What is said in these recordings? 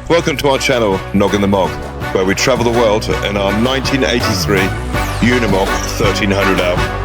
Welcome to our channel, Nog in the Mog, where we travel the world in our 1983 Unimog 1300L.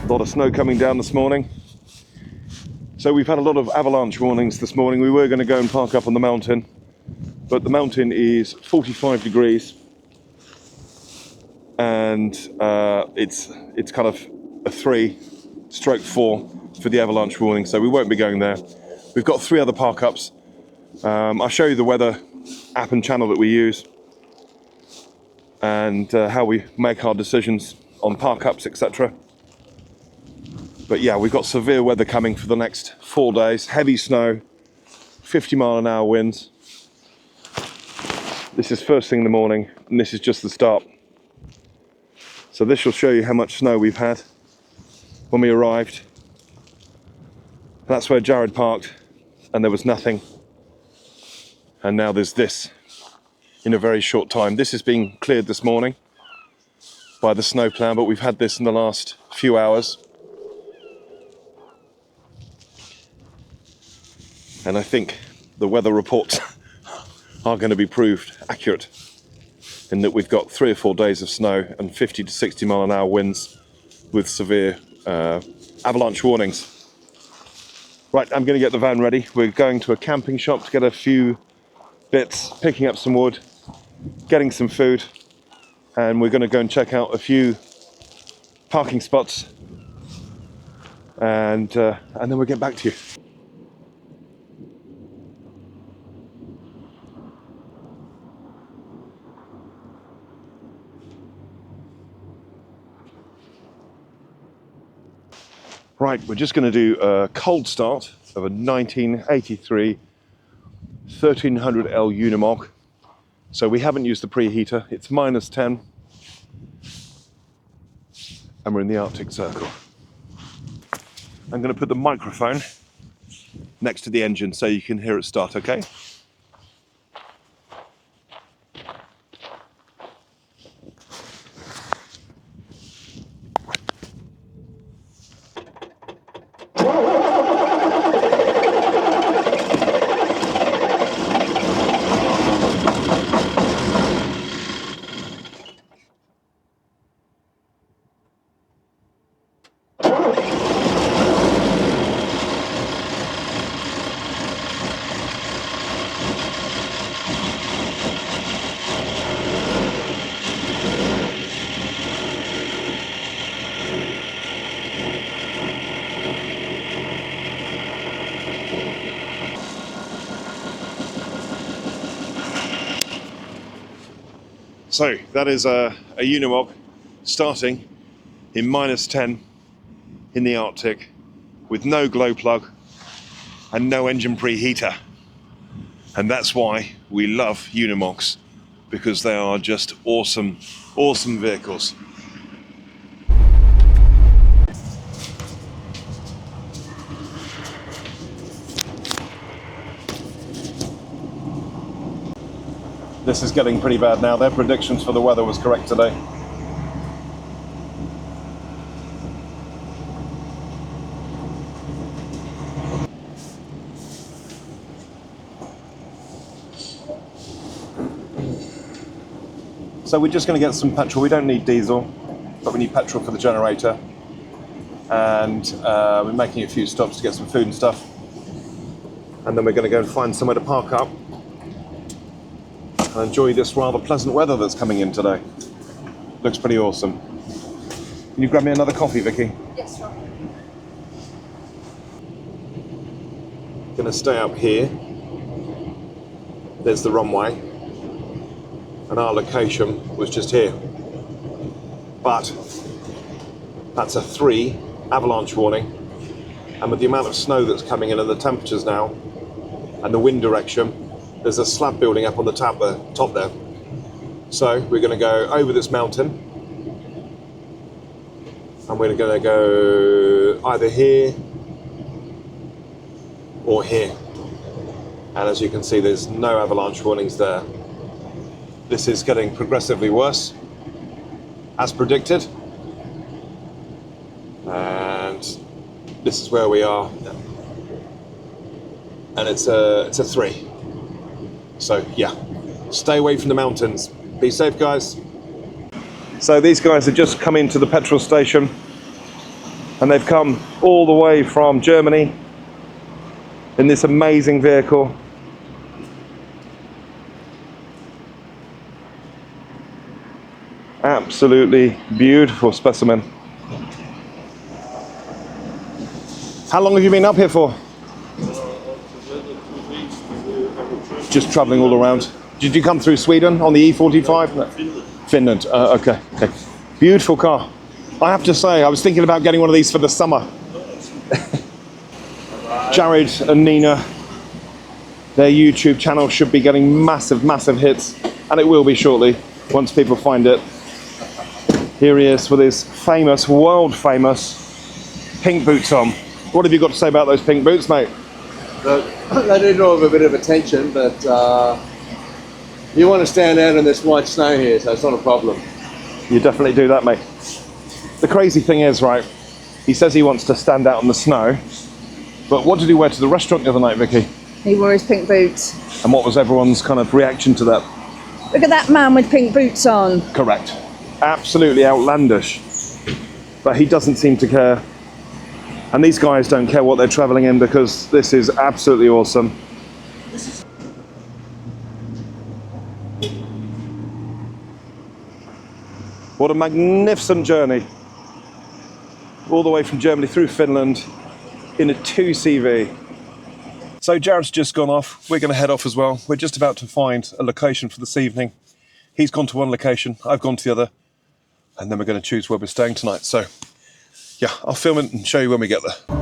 A lot of snow coming down this morning. So we've had a lot of avalanche warnings this morning. We were going to go and park up on the mountain, but the mountain is 45 degrees and it's kind of a 3/4 for the avalanche warning, so we won't be going there. We've got 3 other park ups. I'll show you the weather app and channel that we use and how we make our decisions on park ups, etc. But yeah, we've got severe weather coming for the next 4 days. Heavy snow, 50-mile-an-hour winds. This is first thing in the morning, and this is just the start. So this will show you how much snow we've had when we arrived. That's where Jared parked, and there was nothing. And now there's this in a very short time. This is being cleared this morning by the snowplow, but we've had this in the last few hours. And I think the weather reports are going to be proved accurate in that we've got 3 or 4 days of snow and 50 to 60 mile an hour winds with severe avalanche warnings. Right, I'm going to get the van ready. We're going to a camping shop to get a few bits, picking up some wood, getting some food, and we're going to go and check out a few parking spots, and then we'll get back to you. Right, we're just going to do a cold start of a 1983 1300L Unimog. So we haven't used the preheater. It's -10 and we're in the Arctic Circle. I'm going to put the microphone next to the engine so you can hear it start, okay? So that is a Unimog starting in -10 in the Arctic with no glow plug and no engine preheater. And that's why we love Unimogs, because they are just awesome, awesome vehicles. This is getting pretty bad now. Their predictions for the weather was correct today. So we're just going to get some petrol. We don't need diesel, but we need petrol for the generator. And we're making a few stops to get some food and stuff. And then we're going to go and find somewhere to park up and enjoy this rather pleasant weather that's coming in today. Looks pretty awesome. Can you grab me another coffee, Vicky? Yes, sure. Gonna stay up here there's the runway, and our location was just here. But that's a 3 avalanche warning, and with the amount of snow that's coming in and the temperatures now and the wind direction, there's a slab building up on the top there. So we're going to go over this mountain, and we're going to go either here or here. And as you can see, there's no avalanche warnings there. This is getting progressively worse, as predicted. And this is where we are. And it's a 3. So yeah, stay away from the mountains. Be safe, guys. So these guys have just come into the petrol station, and they've come all the way from Germany in this amazing vehicle. Absolutely beautiful specimen. How long have you been up here for? Just travelling all around. Did you come through Sweden on the E45? No. Finland. Okay. Beautiful car. I have to say, I was thinking about getting one of these for the summer. Jared and Nina, their YouTube channel should be getting massive hits, and it will be shortly once people find it. Here he is with his famous, world famous pink boots on. What have you got to say about those pink boots, mate? They do draw a bit of attention, but you want to stand out in this white snow here, so it's not a problem. You definitely do that, mate. The crazy thing is, right, he says he wants to stand out in the snow, but what did he wear to the restaurant the other night, Vicky? He wore his pink boots. And what was everyone's kind of reaction to that? Look at that man with pink boots on. Correct. Absolutely outlandish. But he doesn't seem to care. And these guys don't care what they're travelling in, because this is absolutely awesome. What a magnificent journey. All the way from Germany through Finland in a 2CV. So Jared's just gone off. We're going to head off as well. We're just about to find a location for this evening. He's gone to one location, I've gone to the other. And then we're going to choose where we're staying tonight. So yeah, I'll film it and show you when we get there.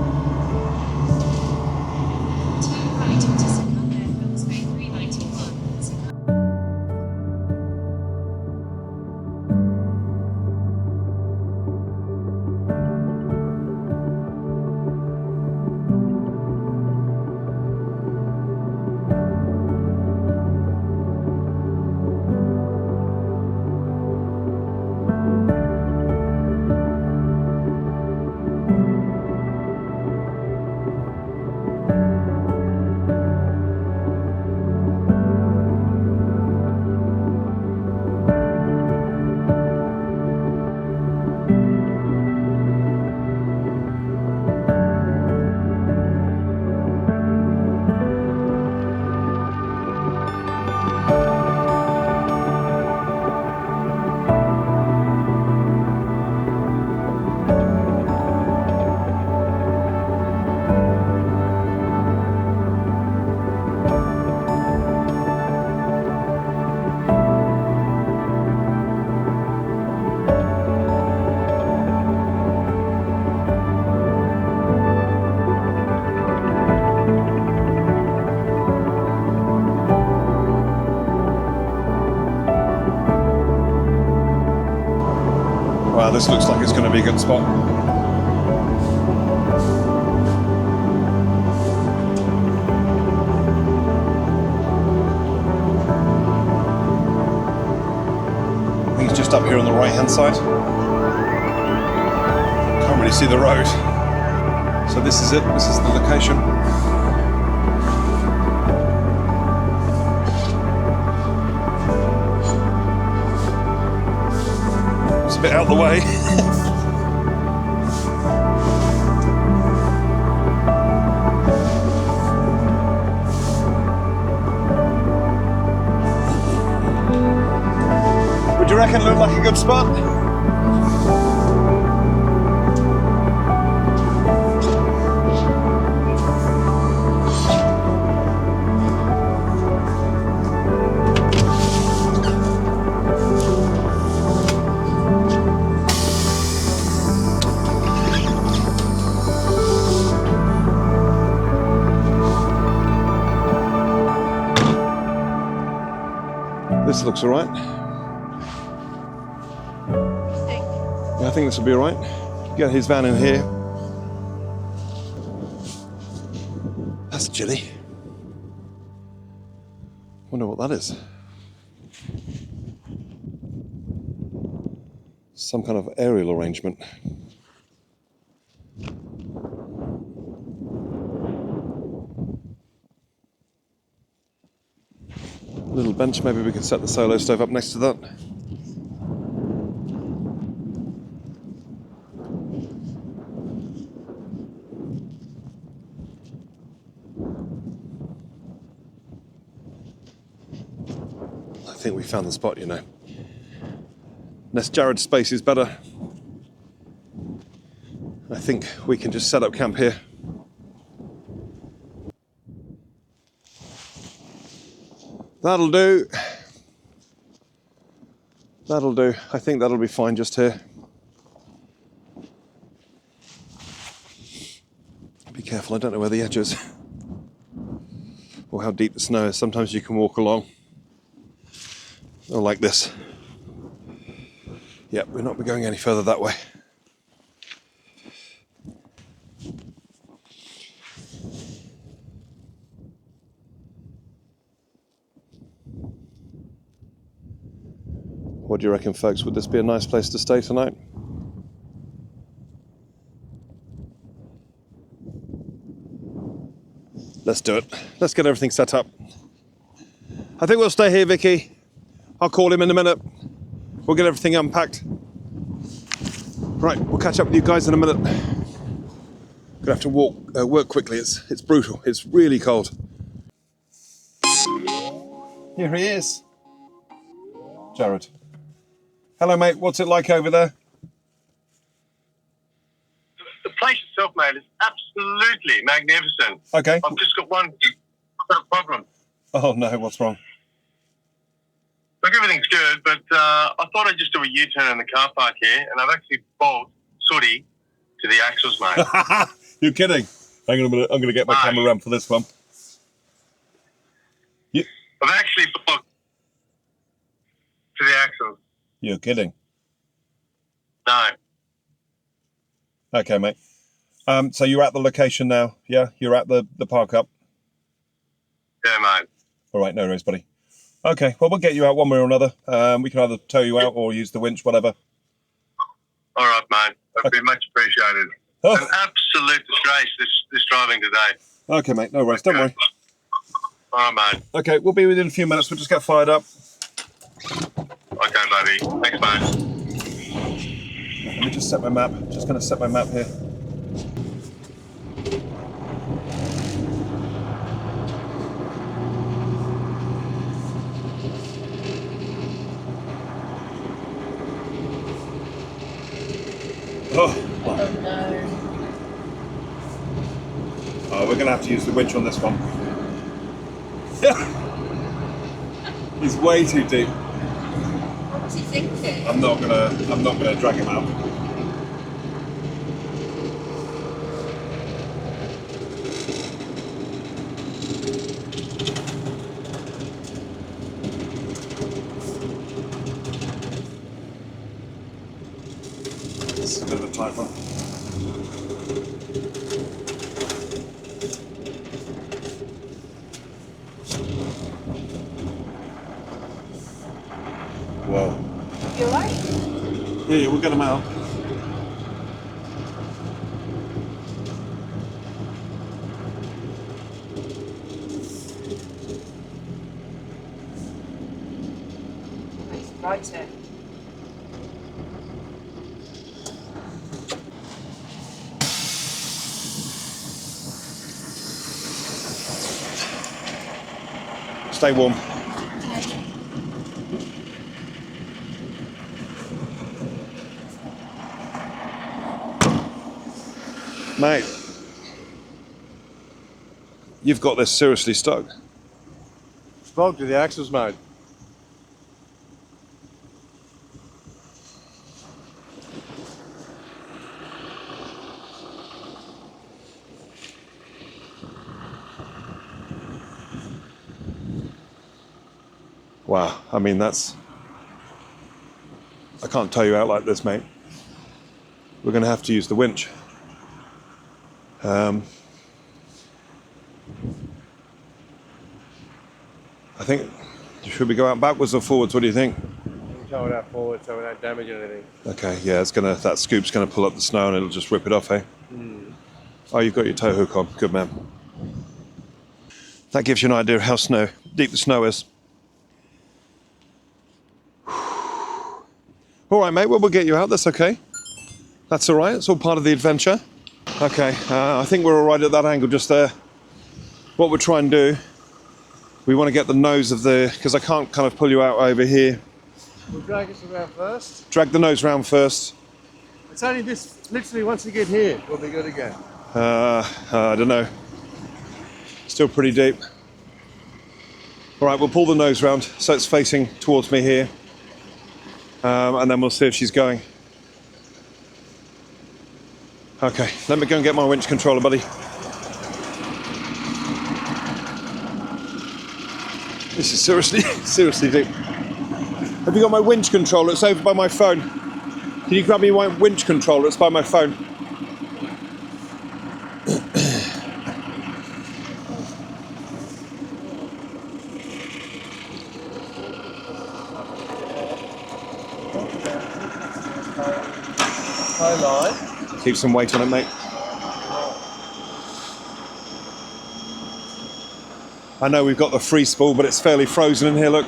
Wow, this looks like it's going to be a good spot. I think it's just up here on the right hand side. Can't really see the road. So this is it, this is the location. A bit out the way. Would you reckon it looked like a good spot? This looks all right. Yeah, I think this will be all right. Get his van in here. That's chilly. Wonder what that is. Some kind of aerial arrangement. Little bench, maybe we can set the solo stove up next to that. I think we found the spot, you know. Unless Jared's space is better, I think we can just set up camp here. That'll do. That'll do. I think that'll be fine just here. Be careful, I don't know where the edge is or how deep the snow is. Sometimes you can walk along. Or like this. Yep, we're not going any further that way. What do you reckon, folks? Would this be a nice place to stay tonight? Let's do it. Let's get everything set up. I think we'll stay here, Vicky. I'll call him in a minute. We'll get everything unpacked. Right, we'll catch up with you guys in a minute. Gonna have to work quickly. It's brutal. It's really cold. Here he is, Jared. Hello, mate. What's it like over there? The place itself, mate, is absolutely magnificent. Okay. I've just got one problem. Oh no, what's wrong? Look, everything's good, but I thought I'd just do a U-turn in the car park here, and I've actually bolted sooty to the axles, mate. You're kidding. Hang on a minute. I'm going to get my camera around for this one. I've actually bolted to the axles. You're kidding. No. Okay, mate. So you're at the location now, yeah? You're at the park up? Yeah, mate. All right, no worries, buddy. Okay, well, we'll get you out one way or another. We can either tow you out or use the winch, whatever. All right, mate. That'd be much appreciated. Oh. An absolute disgrace, this driving today. Okay, mate, no worries. Don't worry. All right, mate. Okay, we'll be within a few minutes. We'll just get fired up. Okay, buddy. Thanks, mate. Let me just set my map. Just going to set my map here. Oh no. Oh, we're going to have to use the winch on this one. He's way too deep. What's he thinking? I'm not gonna drag him out. This is a bit of a tight one. Whoa. You alright? Yeah, we'll get him out. Right here. Stay warm. Mate, you've got this seriously stuck. Spoke to the axles, mate. Wow, I mean that's... I can't tow you out like this, mate. We're going to have to use the winch. I think, should we go out backwards or forwards? What do you think? Tow it out forward so we don't damage anything. Okay, yeah, it's gonna, that scoop's gonna pull up the snow and it'll just rip it off, eh? Oh, you've got your tow hook on. Good man. That gives you an idea of how deep the snow is. All right, mate. Well, we'll get you out. That's okay. That's all right. It's all part of the adventure. Okay, I think we're all right at that angle just there. What we'll try and do, we want to get the nose of the, because I can't kind of pull you out over here. We'll drag us around first. Drag the nose round first. It's only this, literally once you get here, we'll be good again. I don't know. Still pretty deep. All right, we'll pull the nose round so it's facing towards me here. And then we'll see if she's going. Okay, let me go and get my winch controller, buddy. This is seriously deep. Have you got my winch controller? It's over by my phone. Can you grab me my winch controller? It's by my phone. High line. Keep some weight on it, mate. I know we've got the free spool, but it's fairly frozen in here, look.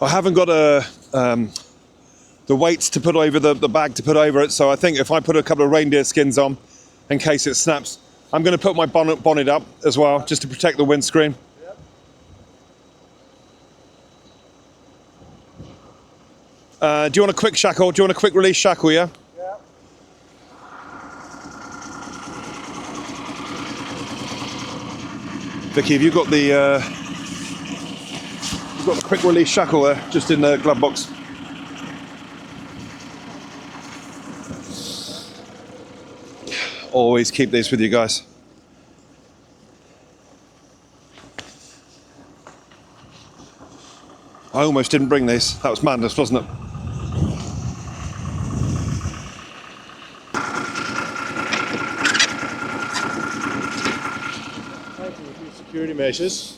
I haven't got the weights to put over the bag to put over it, so I think if I put a couple of reindeer skins on in case it snaps, I'm going to put my bonnet up as well just to protect the windscreen. Do you want a quick shackle? Do you want a quick release shackle, yeah? Yeah. Vicky, have you got the you've got the quick release shackle there, just in the glove box? Always keep these with you guys. I almost didn't bring these. That was madness, wasn't it? Taking a few security measures.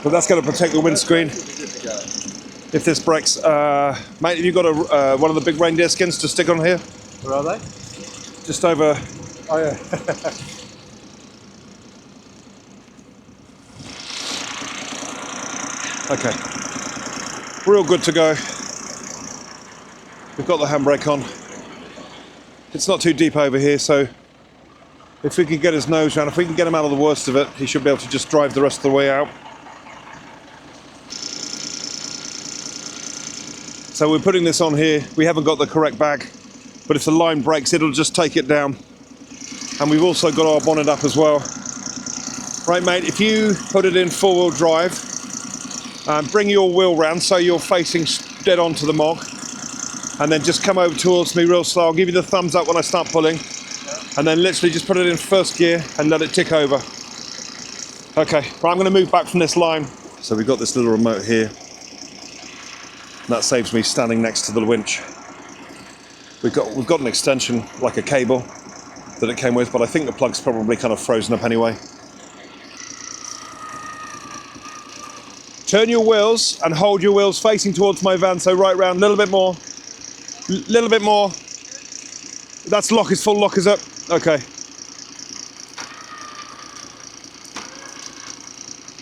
But that's going to protect the windscreen. If this breaks, mate, have you got a one of the big reindeer skins to stick on here? Where are they? Just over. Oh yeah. Okay. We're all good to go. We've got the handbrake on. It's not too deep over here, so if we can get his nose round, if we can get him out of the worst of it, he should be able to just drive the rest of the way out. So we're putting this on here. We haven't got the correct bag, but if the line breaks, it'll just take it down. And we've also got our bonnet up as well. Right, mate, if you put it in four-wheel drive, bring your wheel round so you're facing dead onto the mog, and then just come over towards me real slow. I'll give you the thumbs up when I start pulling, and then literally just put it in first gear and let it tick over. Okay, right, I'm going to move back from this line. So we've got this little remote here. That saves me standing next to the winch. We've got an extension, like a cable, that it came with, but I think the plug's probably kind of frozen up anyway. Turn your wheels and hold your wheels facing towards my van, so right round, a little bit more. Little bit more. That's lock is full, lock is up. Okay.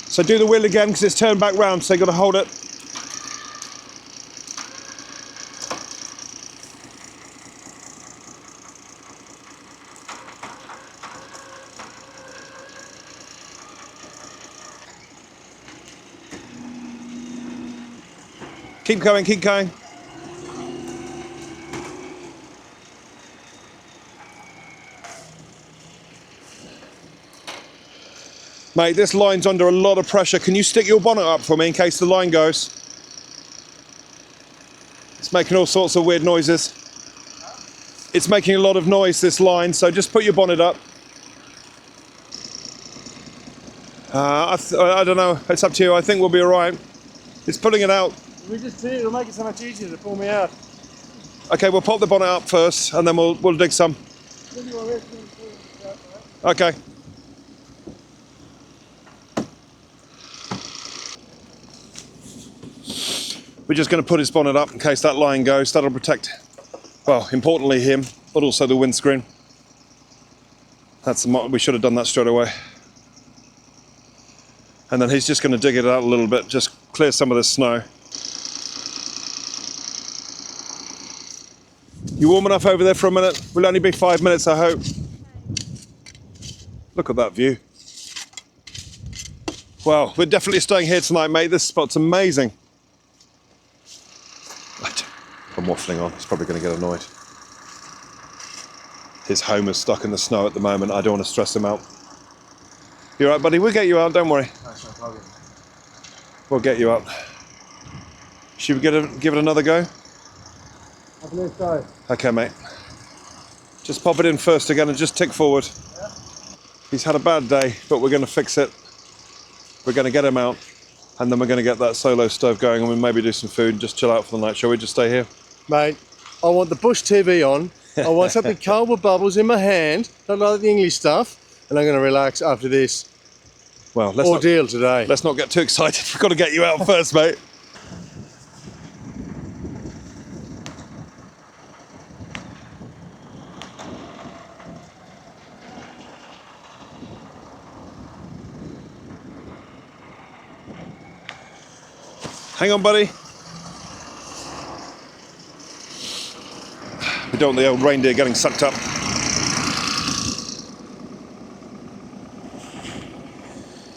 So do the wheel again because it's turned back round, so you've got to hold it. Keep going, keep going. Mate, this line's under a lot of pressure. Can you stick your bonnet up for me in case the line goes? It's making all sorts of weird noises. It's making a lot of noise, this line, so just put your bonnet up. I don't know, it's up to you. I think we'll be all right. It's pulling it out. We just it'll make it so much easier to pull me out. Okay, we'll pop the bonnet up first, and then we'll dig some. Okay. We're just going to put his bonnet up in case that line goes. That'll protect, well, importantly him, but also the windscreen. We should have done that straight away. And then he's just going to dig it out a little bit, just clear some of the snow. You warm enough over there for a minute? Will only be 5 minutes, I hope. Look at that view. Well, we're definitely staying here tonight, mate. This spot's amazing. I'm waffling on. He's probably going to get annoyed. His home is stuck in the snow at the moment. I don't want to stress him out. You all right, buddy? We'll get you out. Don't worry. That's no problem. We'll get you out. Should we give it another go? I believe so. Okay, mate. Just pop it in first again and just tick forward. Yeah. He's had a bad day, but we're going to fix it. We're going to get him out, and then we're going to get that solo stove going, and we'll maybe do some food and just chill out for the night. Shall we just stay here? Mate, I want the bush TV on. I want something cold with bubbles in my hand, not like the English stuff, and I'm going to relax after this Well, ordeal today. Let's not get too excited. We've got to get you out first, mate. Hang on, buddy. We don't want the old reindeer getting sucked up.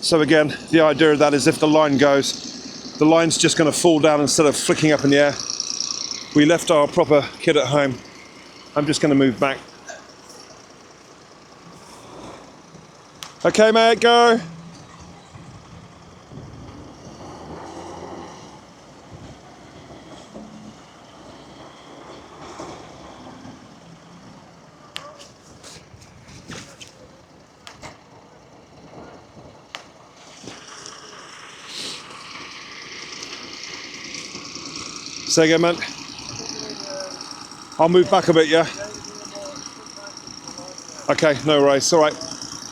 So again, the idea of that is if the line goes, the line's just going to fall down instead of flicking up in the air. We left our proper kit at home. I'm just going to move back. Okay, mate, go. Say again, man. I'll move back a bit, yeah? Okay, no worries, all right.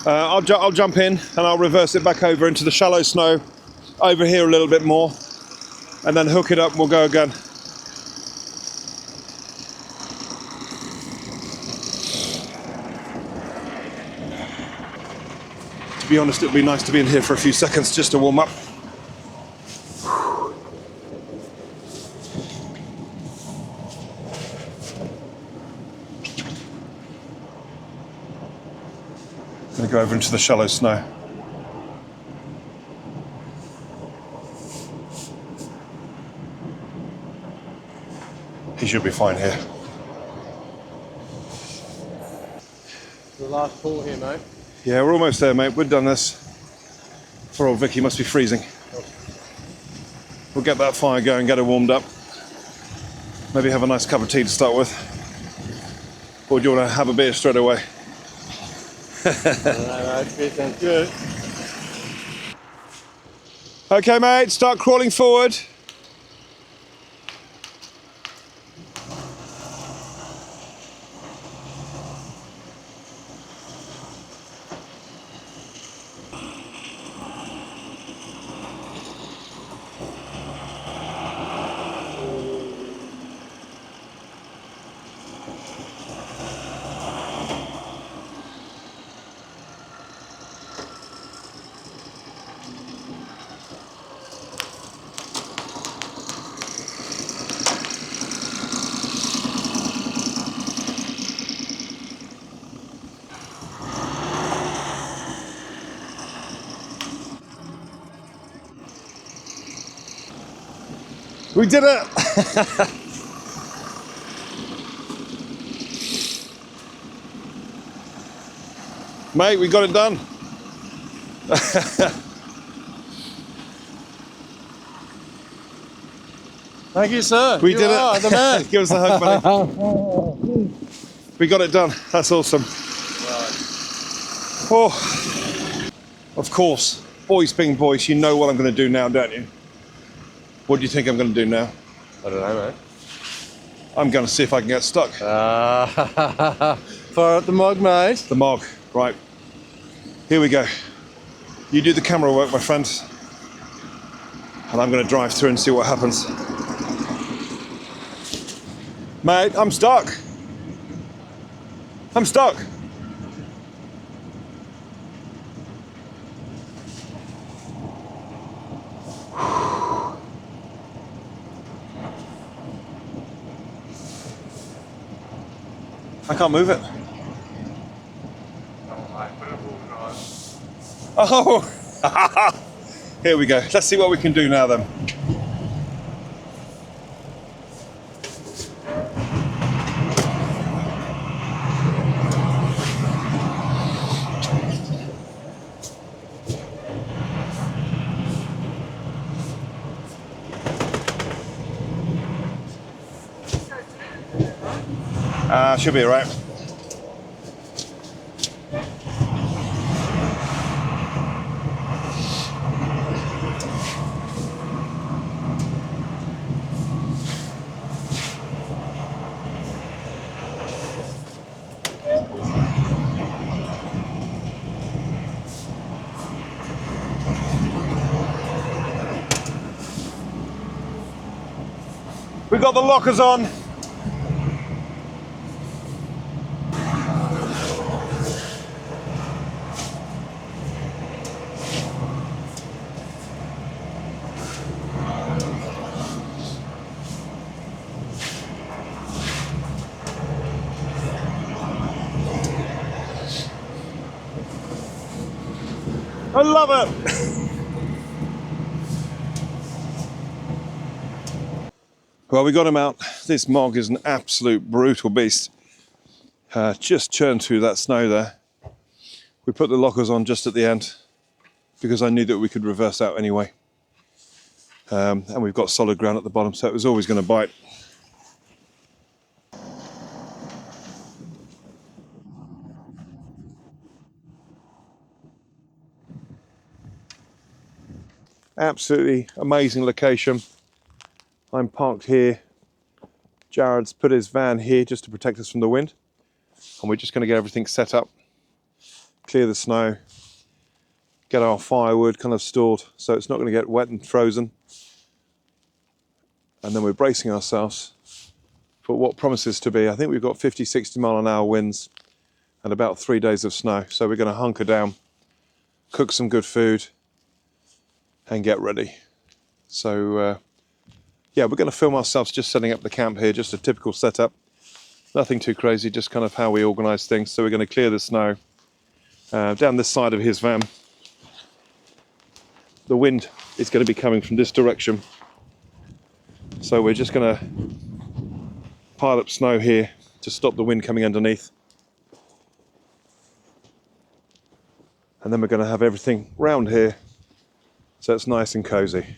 I'll jump in and I'll reverse it back over into the shallow snow over here a little bit more and then hook it up and we'll go again. To be honest, it'd be nice to be in here for a few seconds just to warm up. Gonna go over into the shallow snow. He should be fine here. The last pull here, mate. Yeah, we're almost there, mate. We've done this. Poor old Vicky must be freezing. We'll get that fire going, get her warmed up. Maybe have a nice cup of tea to start with. Or do you want to have a beer straight away? No, beer sounds good. Okay, mate, start crawling forward. We did it! Mate, we got it done. Thank you, sir. We You did are it. the man. Give us a hug, buddy. We got it done. That's awesome. Oh, of course. Boys being boys, you know what I'm going to do now, don't you? What do you think I'm going to do now? I don't know, mate. I'm going to see if I can get stuck. Fire up the mug, mate. The Mog, right. Here we go. You do the camera work, my friend. And I'm going to drive through and see what happens. Mate, I'm stuck. I'm stuck. I can't move it. Oh, here we go. Let's see what we can do now then. Should be all right. We got the lockers on. I love it. Well, we got him out. This Mog is an absolute brutal beast. Just churned through that snow there. We put the lockers on just at the end because I knew that we could reverse out anyway. And we've got solid ground at the bottom, so it was always going to bite. Absolutely amazing location. I'm parked here. Jared's put his van here just to protect us from the wind. And we're just going to get everything set up, clear the snow, get our firewood kind of stored so it's not going to get wet and frozen. And then we're bracing ourselves for what promises to be, I think we've got 50, 60 mile an hour winds and about 3 days of snow. So we're going to hunker down, cook some good food and get ready. So yeah, we're going to film ourselves just setting up the camp here, just a typical setup. Nothing too crazy, just kind of how we organise things. So we're going to clear the snow down this side of his van. The wind is going to be coming from this direction. So we're just going to pile up snow here to stop the wind coming underneath. And then we're going to have everything round here so it's nice and cosy.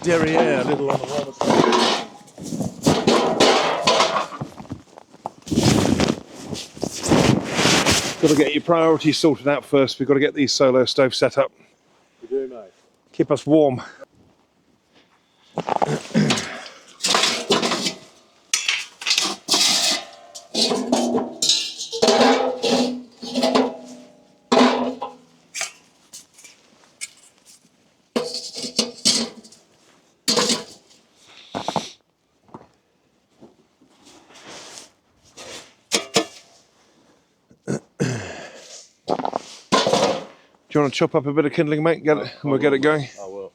Derriere, a little on the warmer side. Got to get your priorities sorted out first. We've got to get these solo stoves set up. You do, mate. Keep us warm. Do you want to chop up a bit of kindling, mate? Get it, and we'll get it going. I will.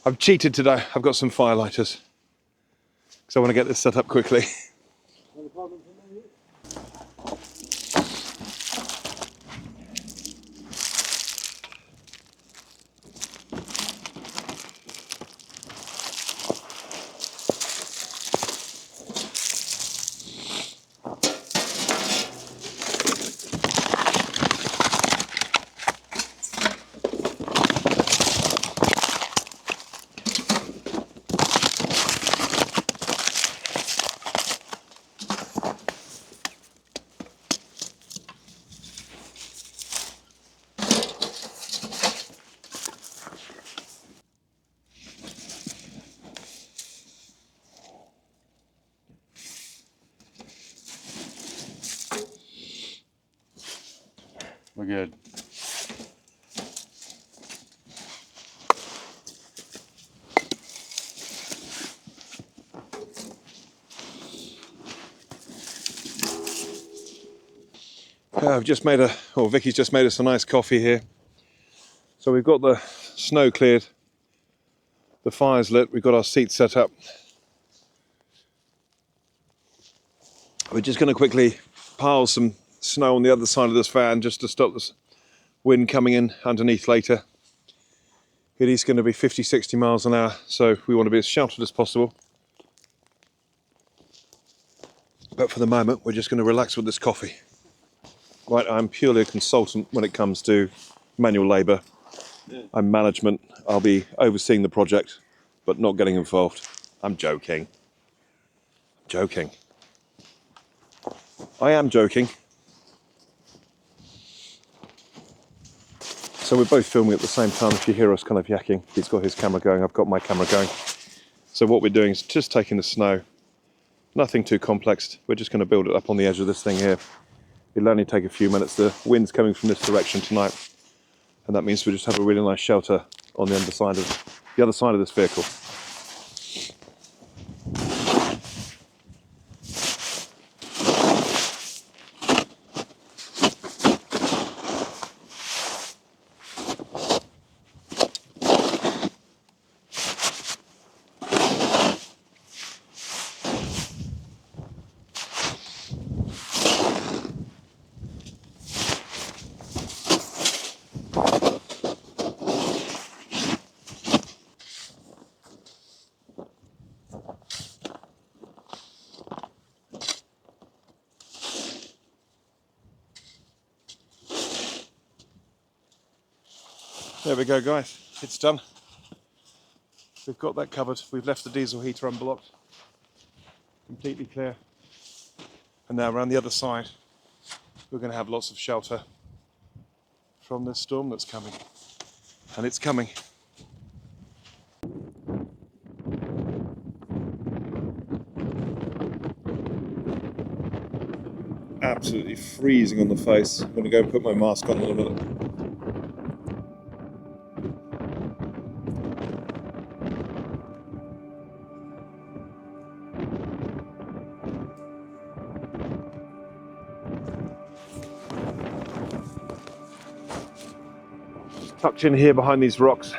I've cheated today. I've got some firelighters because I want to get this set up quickly. We're good. I've just made Vicky's just made us a nice coffee here. So we've got the snow cleared, the fire's lit, we've got our seats set up. We're just going to quickly pile some snow on the other side of this van just to stop this wind coming in underneath later. It is going to be 50-60 miles an hour, so we want to be as sheltered as possible. But for the moment, we're just going to relax with this coffee. Right, I'm purely a consultant when it comes to manual labour. I'm management. I'll be overseeing the project, but not getting involved. I'm joking. Joking. I am joking. So we're both filming at the same time. If you hear us kind of yakking, he's got his camera going, I've got my camera going. So what we're doing is just taking the snow. Nothing too complex. We're just going to build it up on the edge of this thing here. It'll only take a few minutes. The wind's coming from this direction tonight, and that means we just have a really nice shelter on the underside of the other side of this vehicle. There we go, guys. It's done. We've got that covered. We've left the diesel heater unblocked. Completely clear. And now around the other side, we're going to have lots of shelter from this storm that's coming. And it's coming. Absolutely freezing on the face. I'm going to go and put my mask on in a minute. Tucked in here behind these rocks.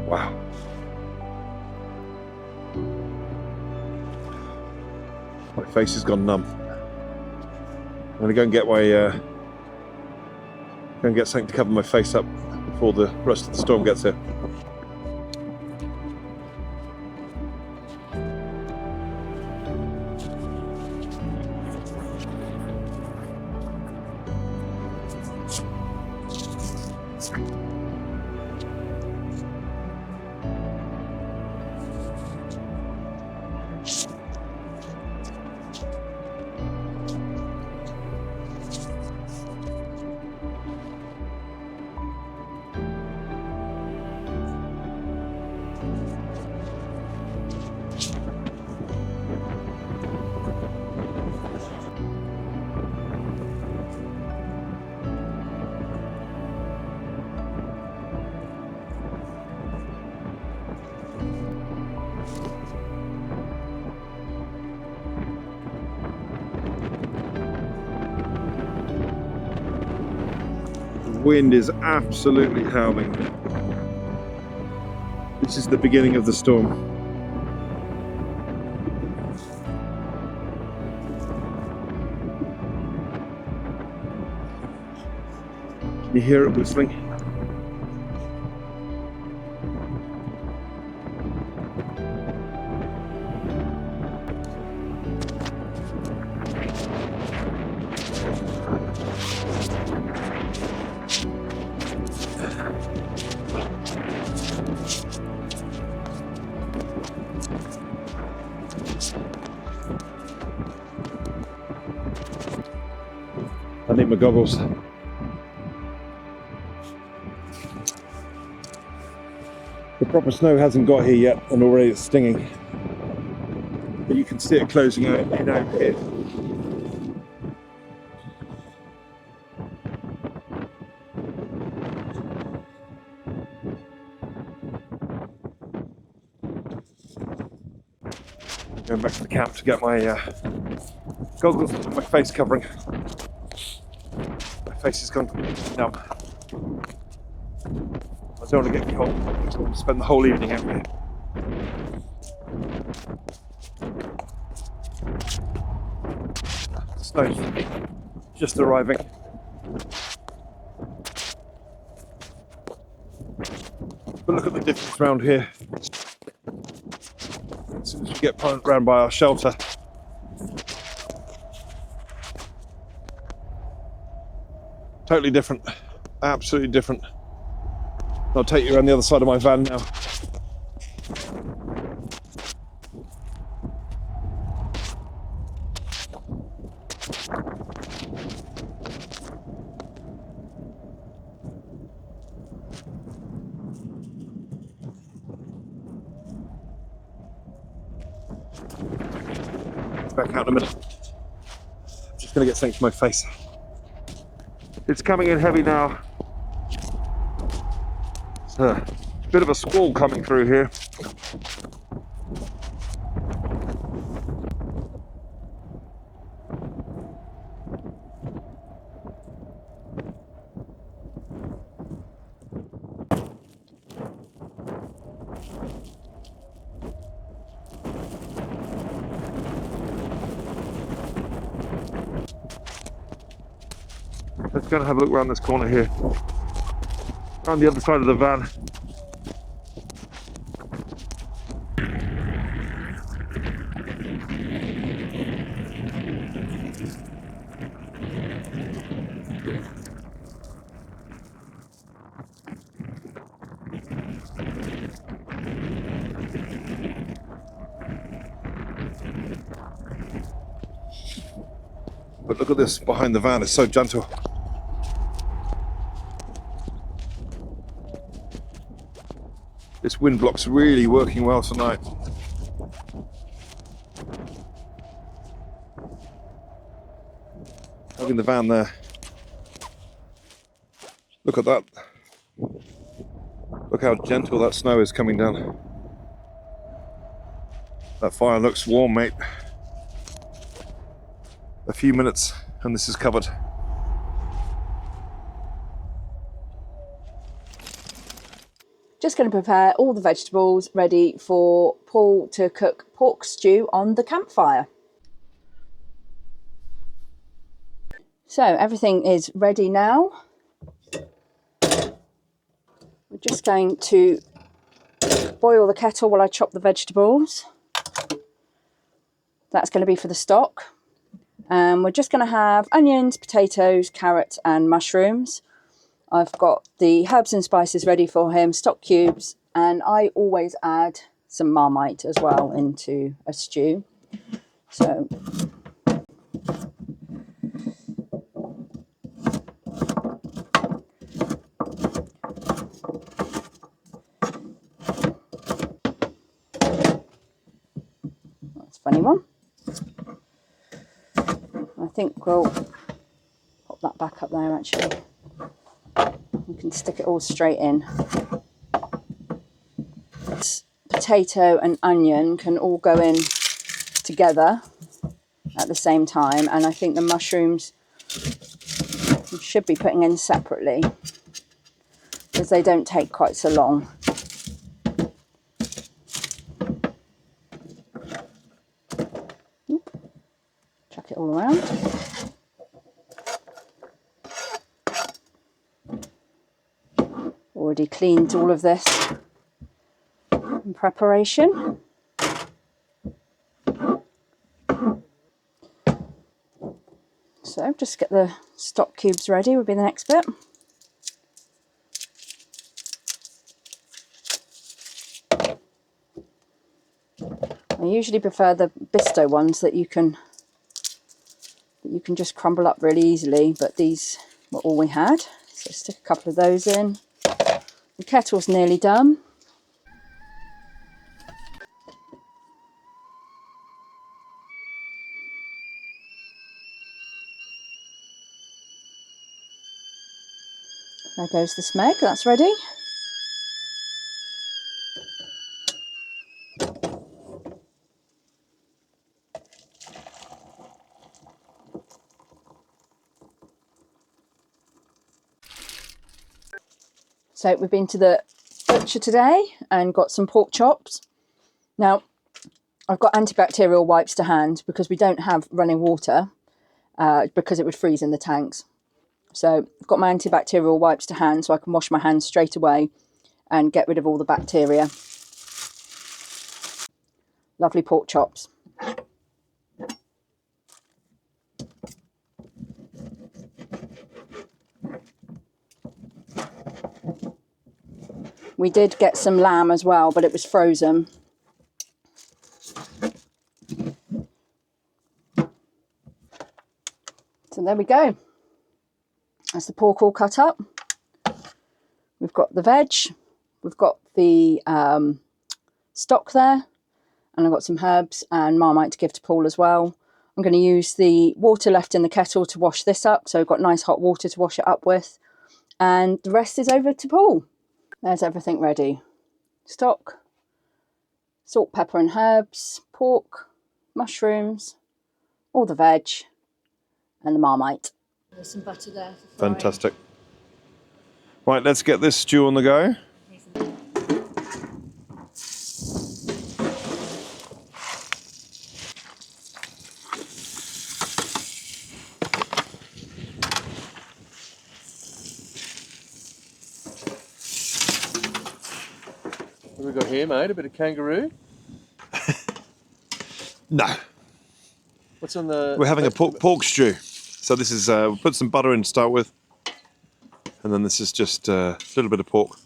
Wow. My face has gone numb. I'm going to go and get something to cover my face up before the rest of the storm gets here. wind is absolutely howling. This is the beginning of the storm. You hear it whistling? I need my goggles. The proper snow hasn't got here yet, and already it's stinging. But you can see it closing out in out here. Going back to the camp to get my goggles and my face covering. My face has gone numb. I don't want to get cold, I want to spend the whole evening out here. The snow's just arriving. But look at the difference around here. As soon as we get round by our shelter, totally different, absolutely different. I'll take you around the other side of my van now. Back out in a minute. I'm just going to get something to my face. It's coming in heavy now. A bit of a squall coming through here. Let's go and have a look around this corner here. Around the other side of the van. But look at this behind the van, it's so gentle. This wind block's really working well tonight. Having the van there. Look at that. Look how gentle that snow is coming down. That fire looks warm, mate. A few minutes and this is covered. Just going to prepare all the vegetables ready for Paul to cook pork stew on the campfire. So everything is ready now. We're just going to boil the kettle while I chop the vegetables. That's going to be for the stock. We're just going to have onions, potatoes, carrots and mushrooms. I've got the herbs and spices ready for him, stock cubes, and I always add some Marmite as well into a stew. So that's a funny one. I think we'll pop that back up there actually. We can stick it all straight in. Potato and onion can all go in together at the same time, and I think the mushrooms we should be putting in separately. because they don't take quite so long. Oop. Chuck it all around. Already cleaned all of this in preparation. So just get the stock cubes ready would be the next bit. I usually prefer the Bisto ones that you can just crumble up really easily, but these were all we had. So stick a couple of those in. The kettle's nearly done. There goes the smeg, that's ready. So we've been to the butcher today and got some pork chops. Now, I've got antibacterial wipes to hand because we don't have running water because it would freeze in the tanks. So I've got my antibacterial wipes to hand so I can wash my hands straight away and get rid of all the bacteria. Lovely pork chops. We did get some lamb as well, but it was frozen. So there we go. That's the pork all cut up. We've got the veg. We've got the stock there. And I've got some herbs and Marmite to give to Paul as well. I'm going to use the water left in the kettle to wash this up. So I've got nice hot water to wash it up with. And the rest is over to Paul. There's everything ready. Stock, salt, pepper and herbs, pork, mushrooms, all the veg and the Marmite. There's some butter there for frying. Fantastic. Right, let's get this stew on the go. What have we got here, mate? A bit of kangaroo? No. What's on the... We're having a pork stew. So this is, we'll put some butter in to start with. And then this is just a little bit of pork.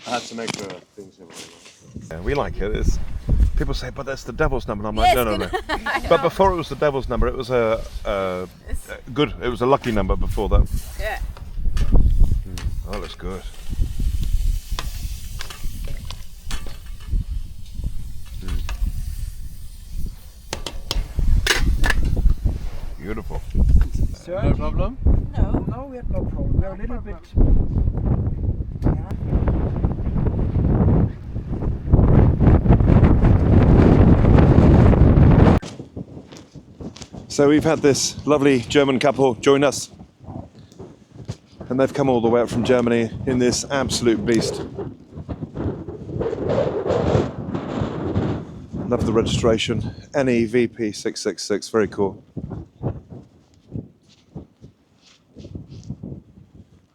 I had some extra things in it. Yeah, we like it. People say, but that's the devil's number. And I'm like, no. But before it was the devil's number, it was a good. It was a lucky number before that. Yeah. Oh, that looks good. Beautiful. No problem? No, we have no problem. We're a little bit... So we've had this lovely German couple join us, and they've come all the way up from Germany in this absolute beast. Love the registration, NEVP666, very cool.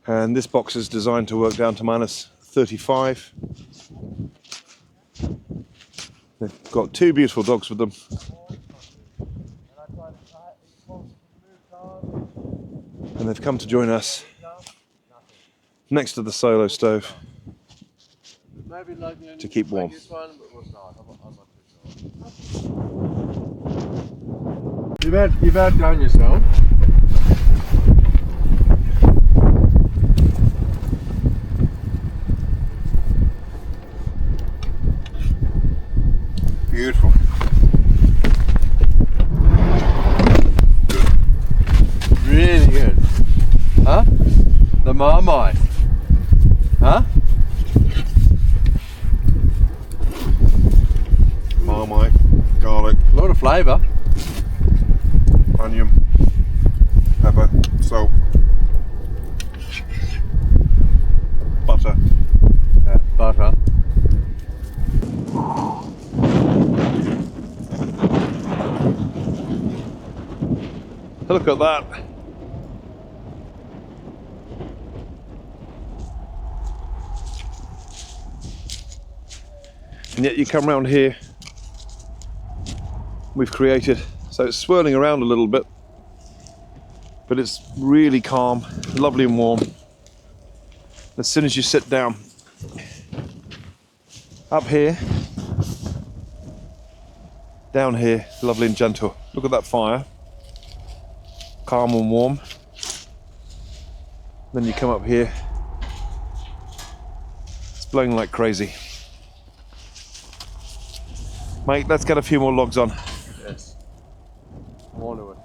And this box is designed to work down to minus 35. They've got two beautiful dogs with them. And they've come to join us next to the solo stove to keep warm. You've outdone yourself. Beautiful. Good. Really good. Huh? The Marmite. Huh? Marmite, garlic, A lot of flavour. onion, pepper, salt, butter. Butter. Look at that. And yet you come round here, we've created, so it's swirling around a little bit, but it's really calm, lovely and warm. As soon as you sit down, up here, down here, lovely and gentle. Look at that fire, calm and warm. Then you come up here, it's blowing like crazy. Mate, let's get a few more logs on. Yes. I'm onto it.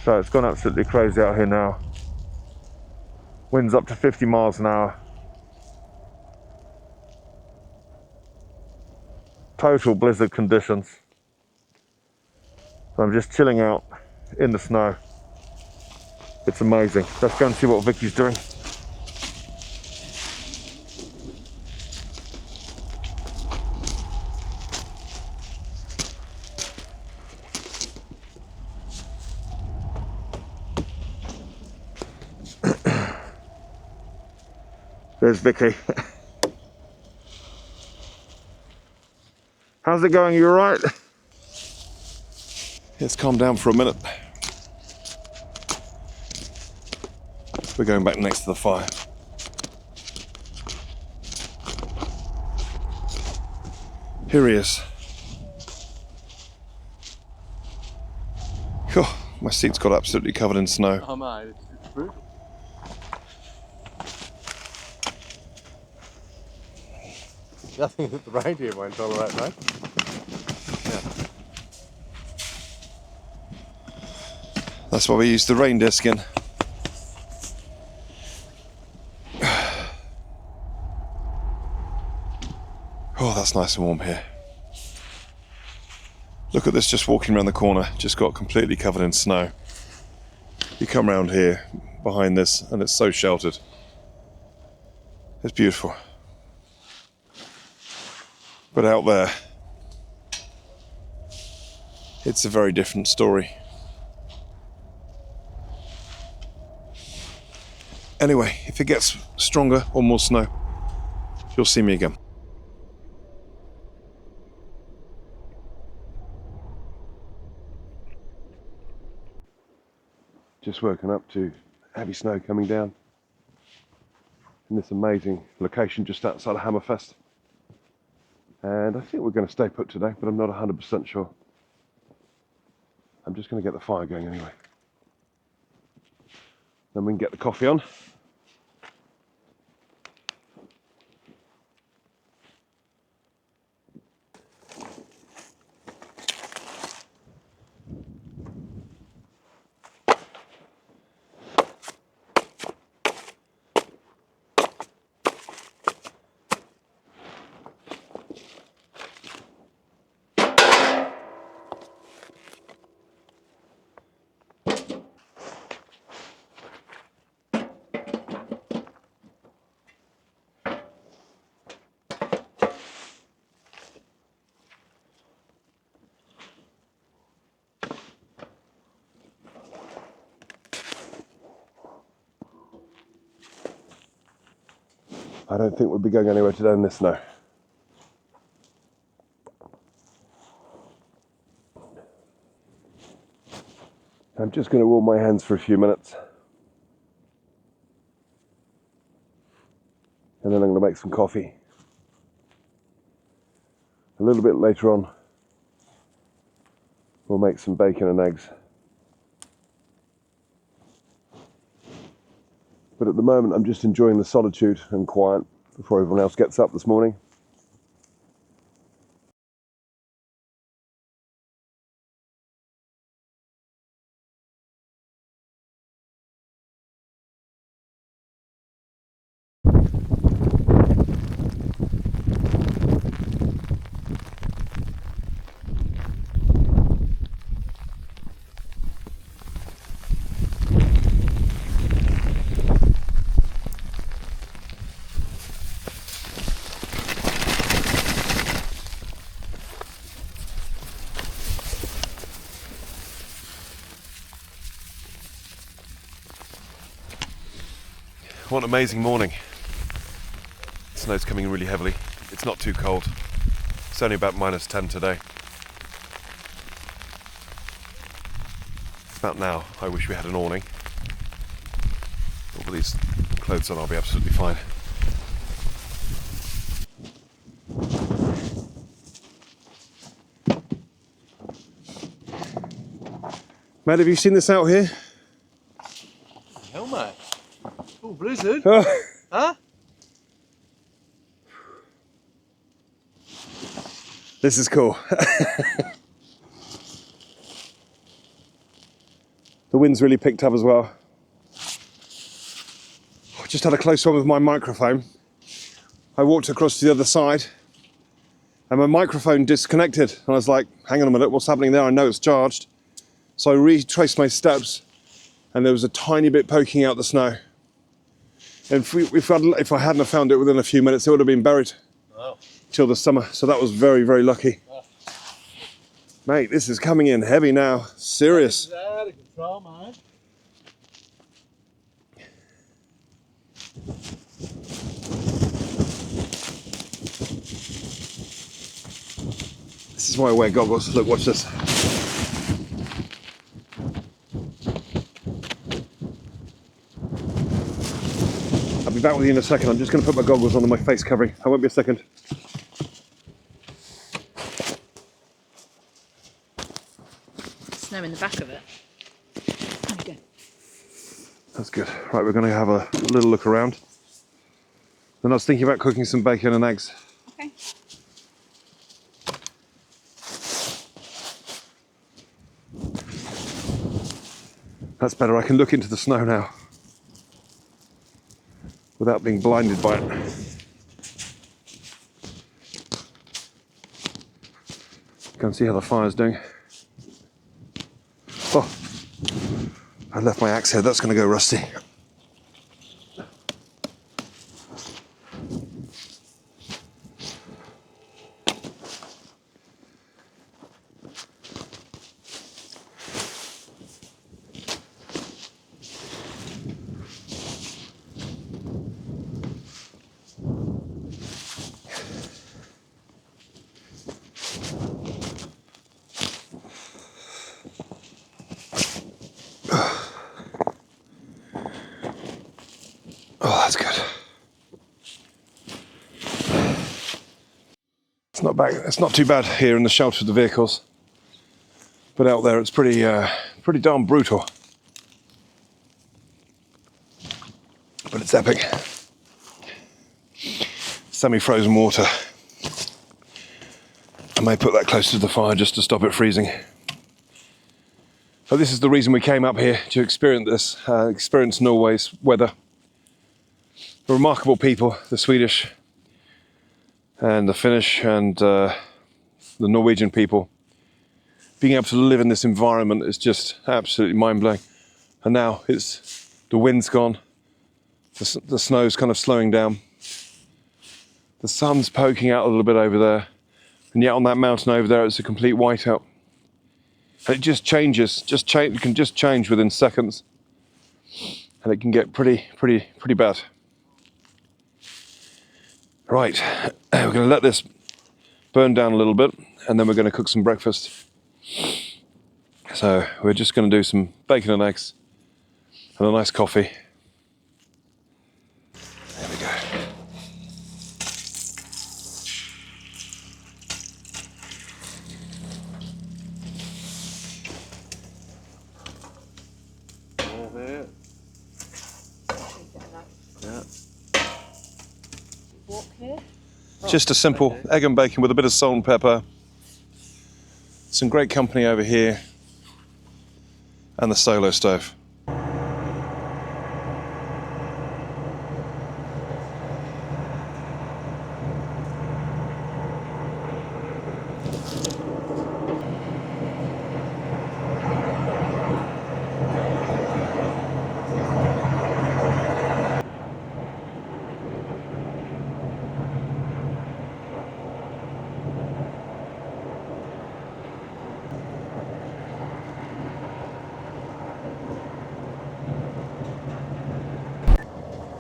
So it's gone absolutely crazy out here now. Winds up to 50 miles an hour. Total blizzard conditions. So I'm just chilling out in the snow. It's amazing. Let's go and see what Vicky's doing. There's Vicky. How's it going? You all right? It's calmed down for a minute. We're going back next to the fire. Here he is. Phew, my seat's got absolutely covered in snow. Oh mate, it's brutal. Nothing that the reindeer won't tolerate, mate. That's why we use the reindeer skin. Oh, that's nice and warm here. Look at this, just walking around the corner, just got completely covered in snow. You come around here, behind this, and it's so sheltered. It's beautiful. But out there, it's a very different story. Anyway, if it gets stronger or more snow, you'll see me again. Just woken up to heavy snow coming down in this amazing location just outside of Hammerfest. And I think we're going to stay put today, but I'm not 100% sure. I'm just going to get the fire going anyway. Then we can get the coffee on. I don't think we'll be going anywhere today in this snow. I'm just going to warm my hands for a few minutes. And then I'm going to make some coffee. A little bit later on, we'll make some bacon and eggs. But at the moment, I'm just enjoying the solitude and quiet before everyone else gets up this morning. What an amazing morning. The snow's coming really heavily. It's not too cold. It's only about -10 today. About now, I wish we had an awning. But with these clothes on, I'll be absolutely fine. Matt, have you seen this out here? Hell, mate. Oh, blizzard. Oh. Huh? This is cool. The wind's really picked up as well. I just had a close one with my microphone. I walked across to the other side and my microphone disconnected. And I was like, hang on a minute, what's happening there? I know it's charged. So I retraced my steps and there was a tiny bit poking out the snow. And if I hadn't have found it within a few minutes, it would have been buried till the summer. So that was very, very lucky. Mate, this is coming in heavy now. Serious. Out of control, mate. This is why I wear goggles. Look, watch this. I'll be back with you in a second. I'm just going to put my goggles on my face covering. I won't be a second. Snow in the back of it. There we go. That's good. Right, we're going to have a little look around. Then I was thinking about cooking some bacon and eggs. Okay. That's better. I can look into the snow now without being blinded by it. Go and see how the fire's doing. Oh, I left my axe here. That's going to go rusty. Oh, that's good. It's not bad. It's not too bad here in the shelter of the vehicles, but out there it's pretty darn brutal. But it's epic. Semi-frozen water. I may put that close to the fire just to stop it freezing. But this is the reason we came up here, to experience this, experience Norway's weather. The remarkable people, the Swedish and the Finnish and the Norwegian people. Being able to live in this environment is just absolutely mind-blowing. And now the wind's gone, the snow's kind of slowing down. The sun's poking out a little bit over there, and yet on that mountain over there it's a complete whiteout. And it just changes, it can just change within seconds, and it can get pretty bad. Right, we're going to let this burn down a little bit, and then we're going to cook some breakfast. So we're just going to do some bacon and eggs and a nice coffee. There we go. Just a simple egg and bacon with a bit of salt and pepper. Some great company over here. And the solo stove.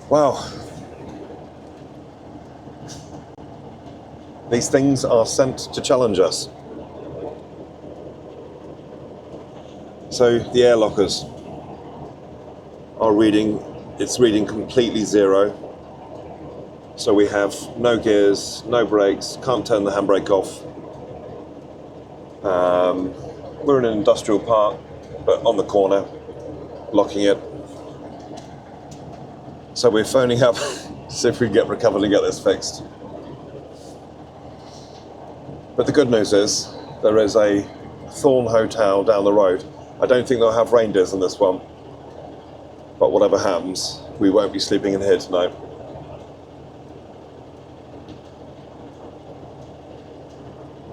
Wow. These things are sent to challenge us. So the air lockers are reading, it's reading completely zero. So we have no gears, no brakes, can't turn the handbrake off. We're in an industrial park, but on the corner, locking it. So we're phoning up to see if we can get recovered and get this fixed. But the good news is, there is a Thorn Hotel down the road. I don't think they'll have reindeers in this one. But whatever happens, we won't be sleeping in here tonight.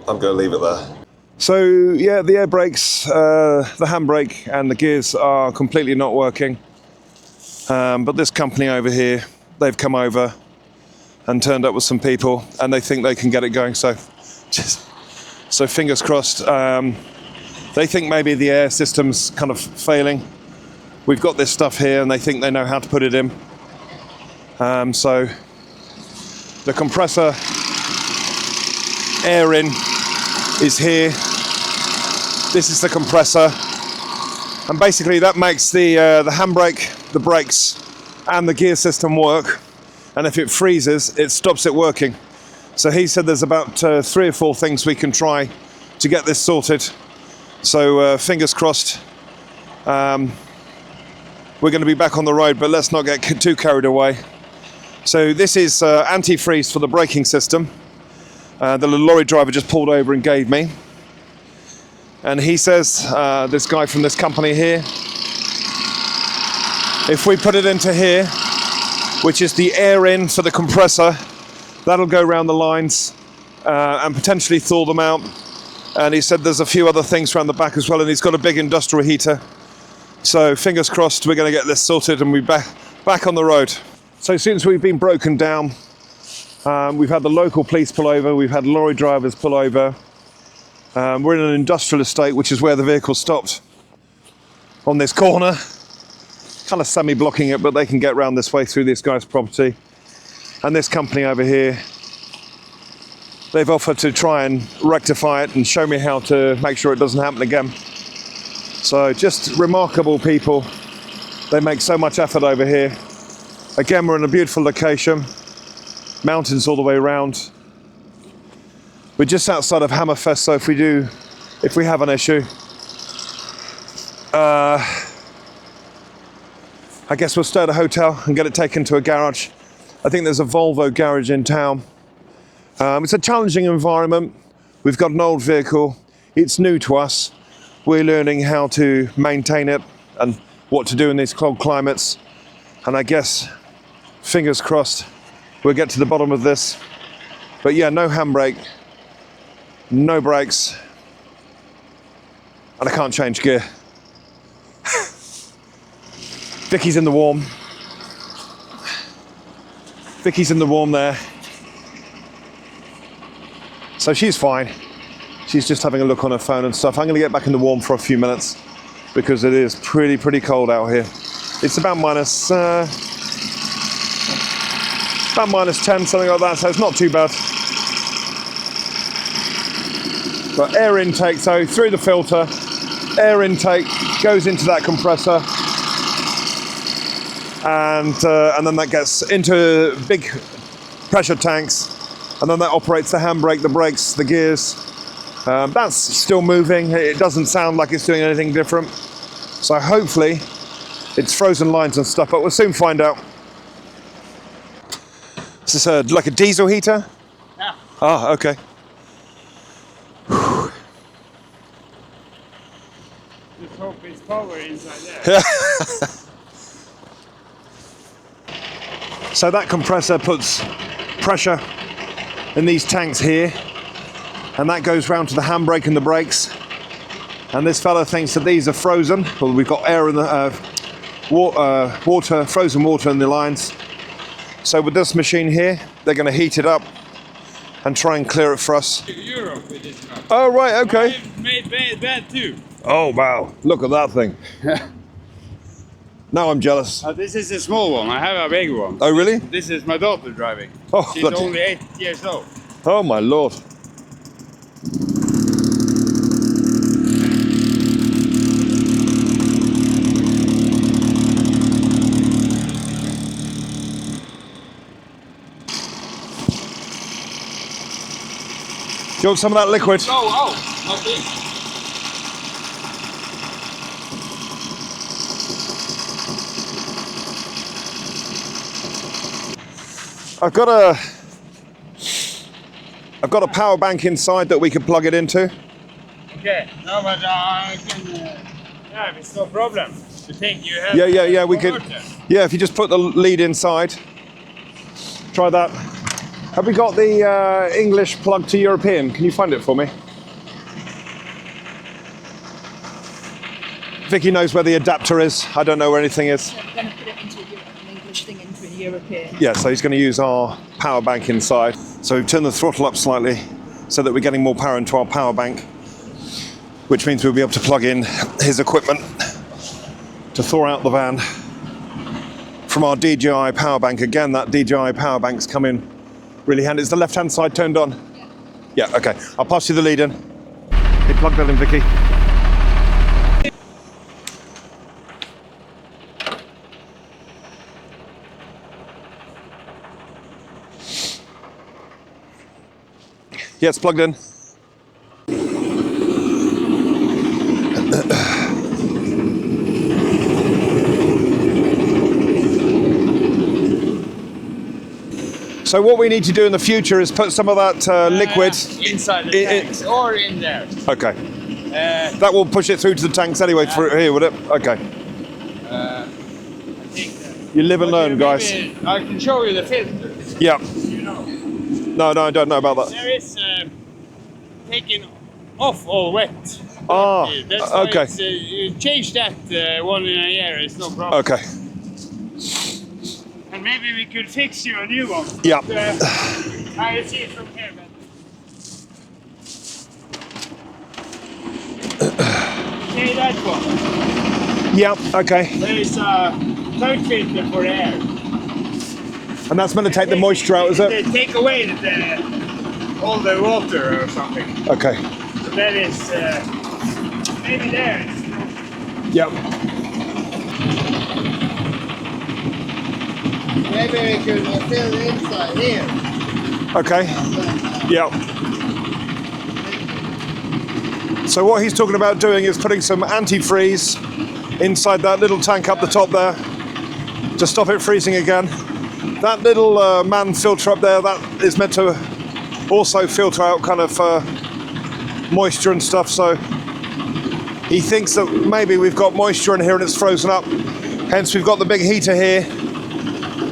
I'm going to leave it there. So yeah, the air brakes, the handbrake and the gears are completely not working. But this company over here, they've come over and turned up with some people, and they think they can get it going. So fingers crossed. They think maybe the air system's kind of failing. We've got this stuff here, and they think they know how to put it in. So the compressor air in is here. This is the compressor, and basically that makes the handbrake, the brakes and the gear system work, and if it freezes it stops it working. So he said there's about 3 or 4 things we can try to get this sorted. So fingers crossed. We're going to be back on the road, but let's not get too carried away. So this is anti-freeze for the braking system. The lorry driver just pulled over and gave me. And he says, this guy from this company here, if we put it into here, which is the air in for the compressor, that'll go around the lines and potentially thaw them out. And he said there's a few other things around the back as well, and he's got a big industrial heater. So fingers crossed we're going to get this sorted and we're back on the road. So since we've been broken down, we've had the local police pull over, we've had lorry drivers pull over. We're in an industrial estate, which is where the vehicle stopped, on this corner. Kind of semi-blocking it, but they can get round this way through this guy's property. And this company over here, they've offered to try and rectify it and show me how to make sure it doesn't happen again. So just remarkable people. They make so much effort over here. Again, we're in a beautiful location. Mountains all the way around. We're just outside of Hammerfest, so if we have an issue, I guess we'll stay at a hotel and get it taken to a garage. I think there's a Volvo garage in town. It's a challenging environment. We've got an old vehicle. It's new to us. We're learning how to maintain it and what to do in these cold climates. And I guess, fingers crossed, we'll get to the bottom of this. But yeah, no handbrake, no brakes, and I can't change gear. Vicky's in the warm. Vicky's in the warm there. So she's fine. She's just having a look on her phone and stuff. I'm going to get back in the warm for a few minutes because it is pretty cold out here. It's about minus about -10, something like that, so it's not too bad. But air intake, so through the filter, air intake goes into that compressor, and then that gets into big pressure tanks, and then that operates the handbrake, the brakes, the gears. That's still moving. It doesn't sound like it's doing anything different. So hopefully it's frozen lines and stuff, but we'll soon find out. Is this like a diesel heater? Yeah. Ah, okay. Just hope it's power inside there. So that compressor puts pressure in these tanks here, and that goes round to the handbrake and the brakes. And this fella thinks that these are frozen. Well, we've got air in the water, frozen water in the lines. So with this machine here, they're going to heat it up and try and clear it for us. Europe with this car. Oh, right, okay. I've made bad too. Oh, wow. Look at that thing. Now I'm jealous. This is a small one. I have a big one. Oh, really? This is my daughter driving. Oh, She's bloody- only 8 years old. Oh, my Lord. Do you want some of that liquid? Oh, okay. I've got a power bank inside that we could plug it into. Okay. No, but I can. Yeah, it's no problem. To take you. Yeah, we could. Yeah, if you just put the lead inside. Try that. Have we got the English plug to European? Can you find it for me? Vicky knows where the adapter is. I don't know where anything is. I'm going to put it into an English thing into a European. Yeah, so he's going to use our power bank inside. So we've turned the throttle up slightly so that we're getting more power into our power bank, which means we'll be able to plug in his equipment to thaw out the van from our DJI power bank. Again, that DJI power bank's come in really handy. Is the left-hand side turned on? Yeah. Yeah, okay. I'll pass you the lead in. Hey, plug that in, Vicky. Yeah, it's plugged in. So what we need to do in the future is put some of that liquid inside the tanks or in there. Okay. That will push it through to the tanks anyway through here, would it? Okay. I think that. You live and learn, Maybe guys. I can show you the filter. Yeah. You know. No, I don't know about that. There is taking off all wet. Ah, That's why okay. it's, you change that one in a year, it's no problem. Okay. And maybe we could fix you a new one. Yeah. I see it from here, but. Okay, that one. Yeah, okay. There is a tank filter for air. And that's meant to take the moisture out, is They it? take away all the water or something. Okay. So that is maybe there. Yeah. Maybe we could fill the inside here. Okay. Yeah. So what he's talking about doing is putting some antifreeze inside that little tank up the top there to stop it freezing again. That little man filter up there, that is meant to also filter out kind of moisture and stuff. So he thinks that maybe we've got moisture in here and it's frozen up. Hence we've got the big heater here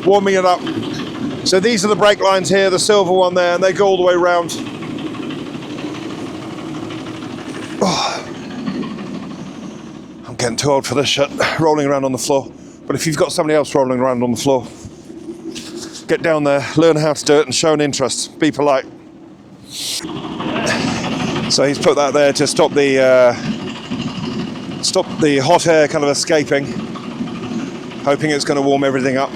warming it up. So these are the brake lines here, the silver one there, and they go all the way around. Oh. I'm getting too old for this shit, rolling around on the floor. But if you've got somebody else rolling around on the floor, get down there, learn how to do it and show an interest. Be polite. So he's put that there to stop the hot air kind of escaping, hoping it's going to warm everything up.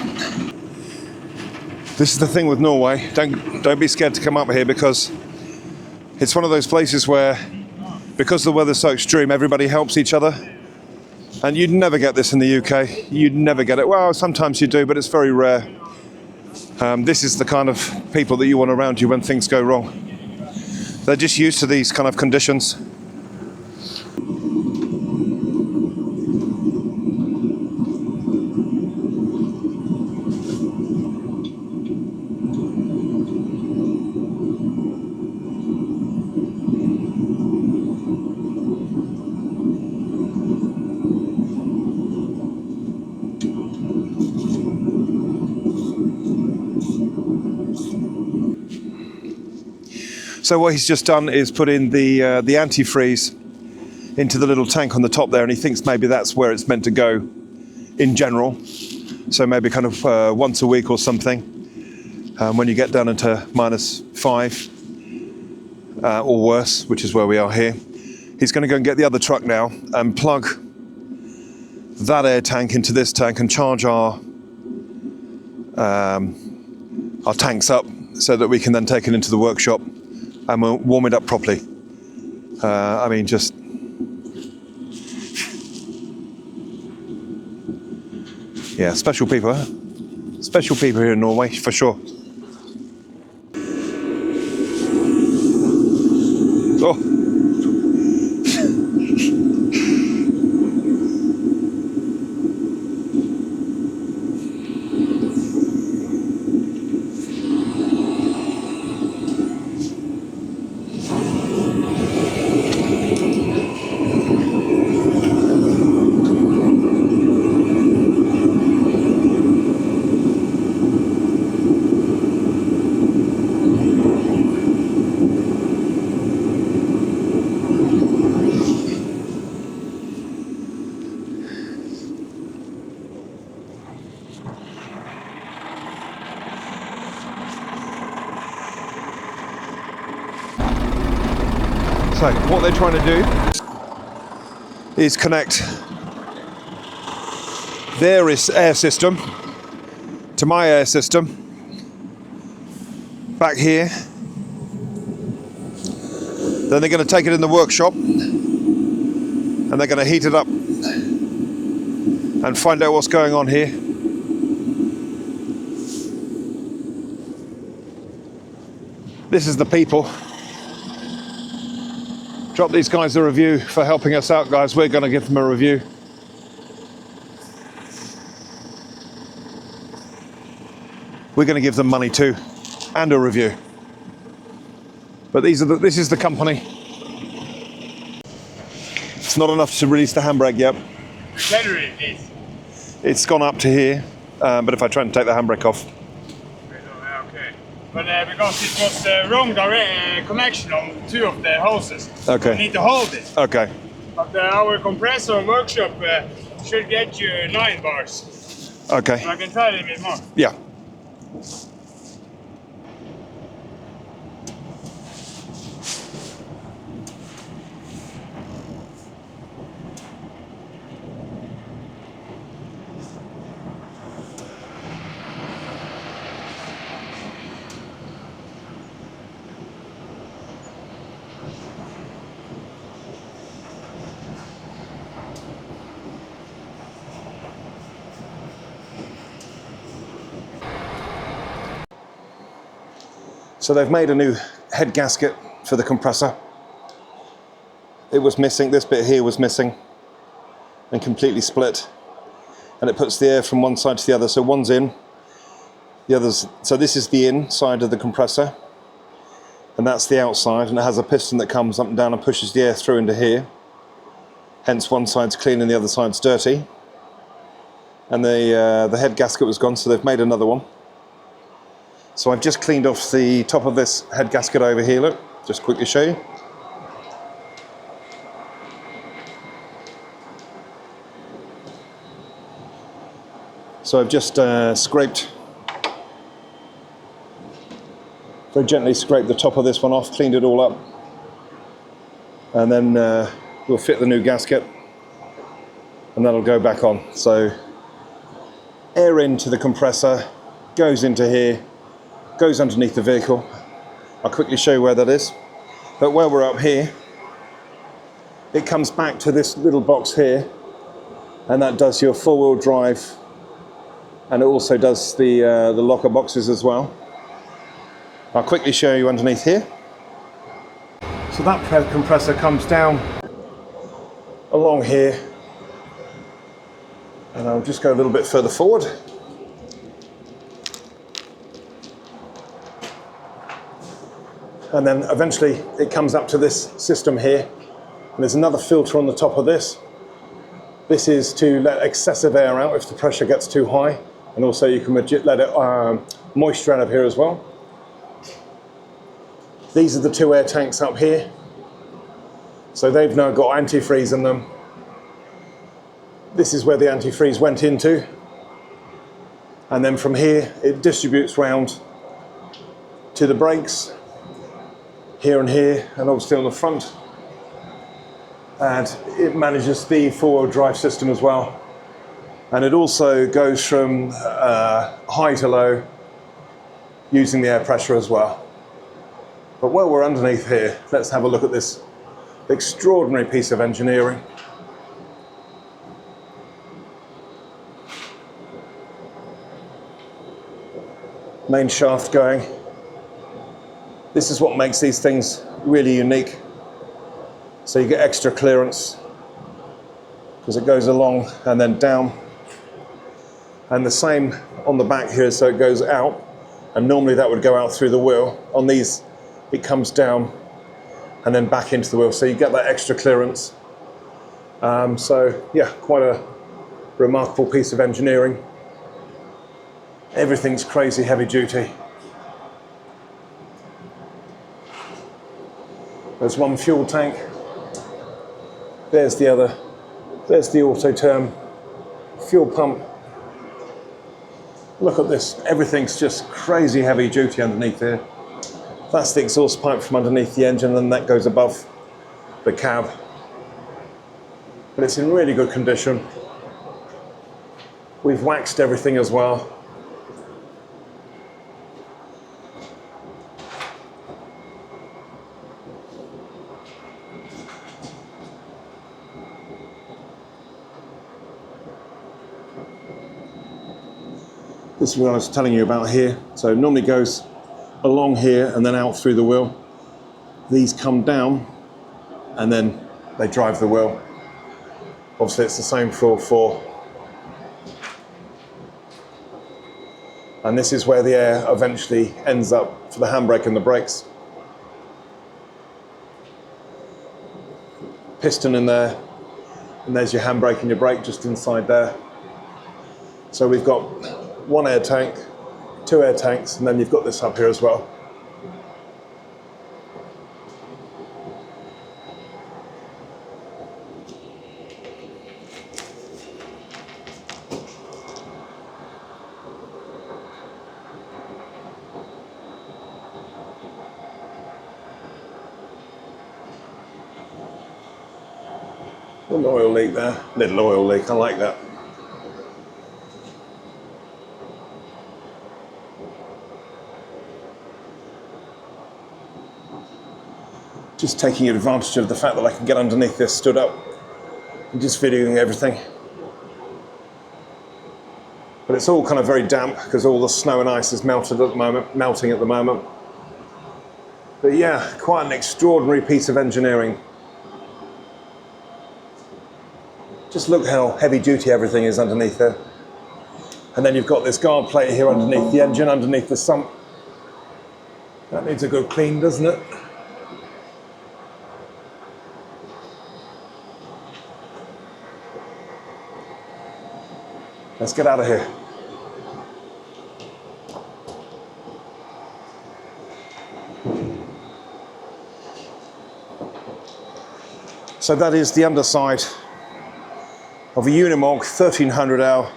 This is the thing with Norway. Don't be scared to come up here, because it's one of those places where, because the weather's so extreme, everybody helps each other. And you'd never get this in the UK. You'd never get it. Well, sometimes you do, but it's very rare. This is the kind of people that you want around you when things go wrong. They're just used to these kind of conditions. So what he's just done is put in the antifreeze into the little tank on the top there, and he thinks maybe that's where it's meant to go in general. So maybe kind of once a week or something, when you get down into -5 or worse, which is where we are here. He's going to go and get the other truck now and plug that air tank into this tank and charge our tanks up so that we can then take it into the workshop and we'll warm it up properly. I mean, just... yeah, special people, huh? Special people here in Norway, for sure. Oh. So what they're trying to do is connect their air system to my air system back here. Then they're going to take it in the workshop and they're going to heat it up and find out what's going on here. This is the people. Drop these guys a review for helping us out, guys. We're going to give them a review. We're going to give them money too, and a review. But this is the company. It's not enough to release the handbrake yet. Accelerate, please. It's gone up to here, but if I try and take the handbrake off. Okay. But because it was the wrong connection on 2 of the hoses. Okay. You need to hold it. Okay. But our compressor workshop should get you 9 bars. Okay. So I can try a little bit more. Yeah. So they've made a new head gasket for the compressor. It was missing, this bit here was missing and completely split. And it puts the air from one side to the other. So one's in, the other's, so this is the inside of the compressor and that's the outside, and it has a piston that comes up and down and pushes the air through into here. Hence one side's clean and the other side's dirty. And the head gasket was gone, so they've made another one. So I've just cleaned off the top of this head gasket over here, look, just quickly show you. So I've just scraped, very gently scraped the top of this one off, cleaned it all up. And then we'll fit the new gasket and that'll go back on. So air into the compressor, goes into here, goes underneath the vehicle. I'll quickly show you where that is. But while we're up here, it comes back to this little box here, and that does your four-wheel drive, and it also does the locker boxes as well. I'll quickly show you underneath here. So that compressor comes down along here, and I'll just go a little bit further forward. And then eventually it comes up to this system here, and there's another filter on the top of this. This is to let excessive air out if the pressure gets too high, and also you can let it moisture out of here as well. These are the two air tanks up here. So they've now got antifreeze in them. This is where the antifreeze went into. And then from here, it distributes round to the brakes, here and here, and obviously on the front. And it manages the four-wheel drive system as well. And it also goes from high to low using the air pressure as well. But while we're underneath here, let's have a look at this extraordinary piece of engineering. Main shaft going. This is what makes these things really unique. So you get extra clearance because it goes along and then down. And the same on the back here, so it goes out, and normally that would go out through the wheel. On these, it comes down and then back into the wheel, so you get that extra clearance. So yeah, quite a remarkable piece of engineering. Everything's crazy heavy duty. There's one fuel tank. There's the other. There's the auto-term fuel pump. Look at this. Everything's just crazy heavy duty underneath here. That's the exhaust pipe from underneath the engine, and that goes above the cab. But it's in really good condition. We've waxed everything as well. This is what I was telling you about here. So it normally goes along here and then out through the wheel. These come down and then they drive the wheel. Obviously it's the same for all four. And this is where the air eventually ends up for the handbrake and the brakes. Piston in there, and there's your handbrake and your brake just inside there. So we've got one air tank, two air tanks, and then you've got this up here as well. Little oil leak there, little oil leak, I like that. Just taking advantage of the fact that I can get underneath this stood up and just videoing everything. But it's all kind of very damp because all the snow and ice is melting at the moment. But yeah, quite an extraordinary piece of engineering. Just look how heavy duty everything is underneath there. And then you've got this guard plate here underneath the engine, underneath the sump. That needs a good clean, doesn't it? Let's get out of here. So that is the underside of a Unimog 1300L.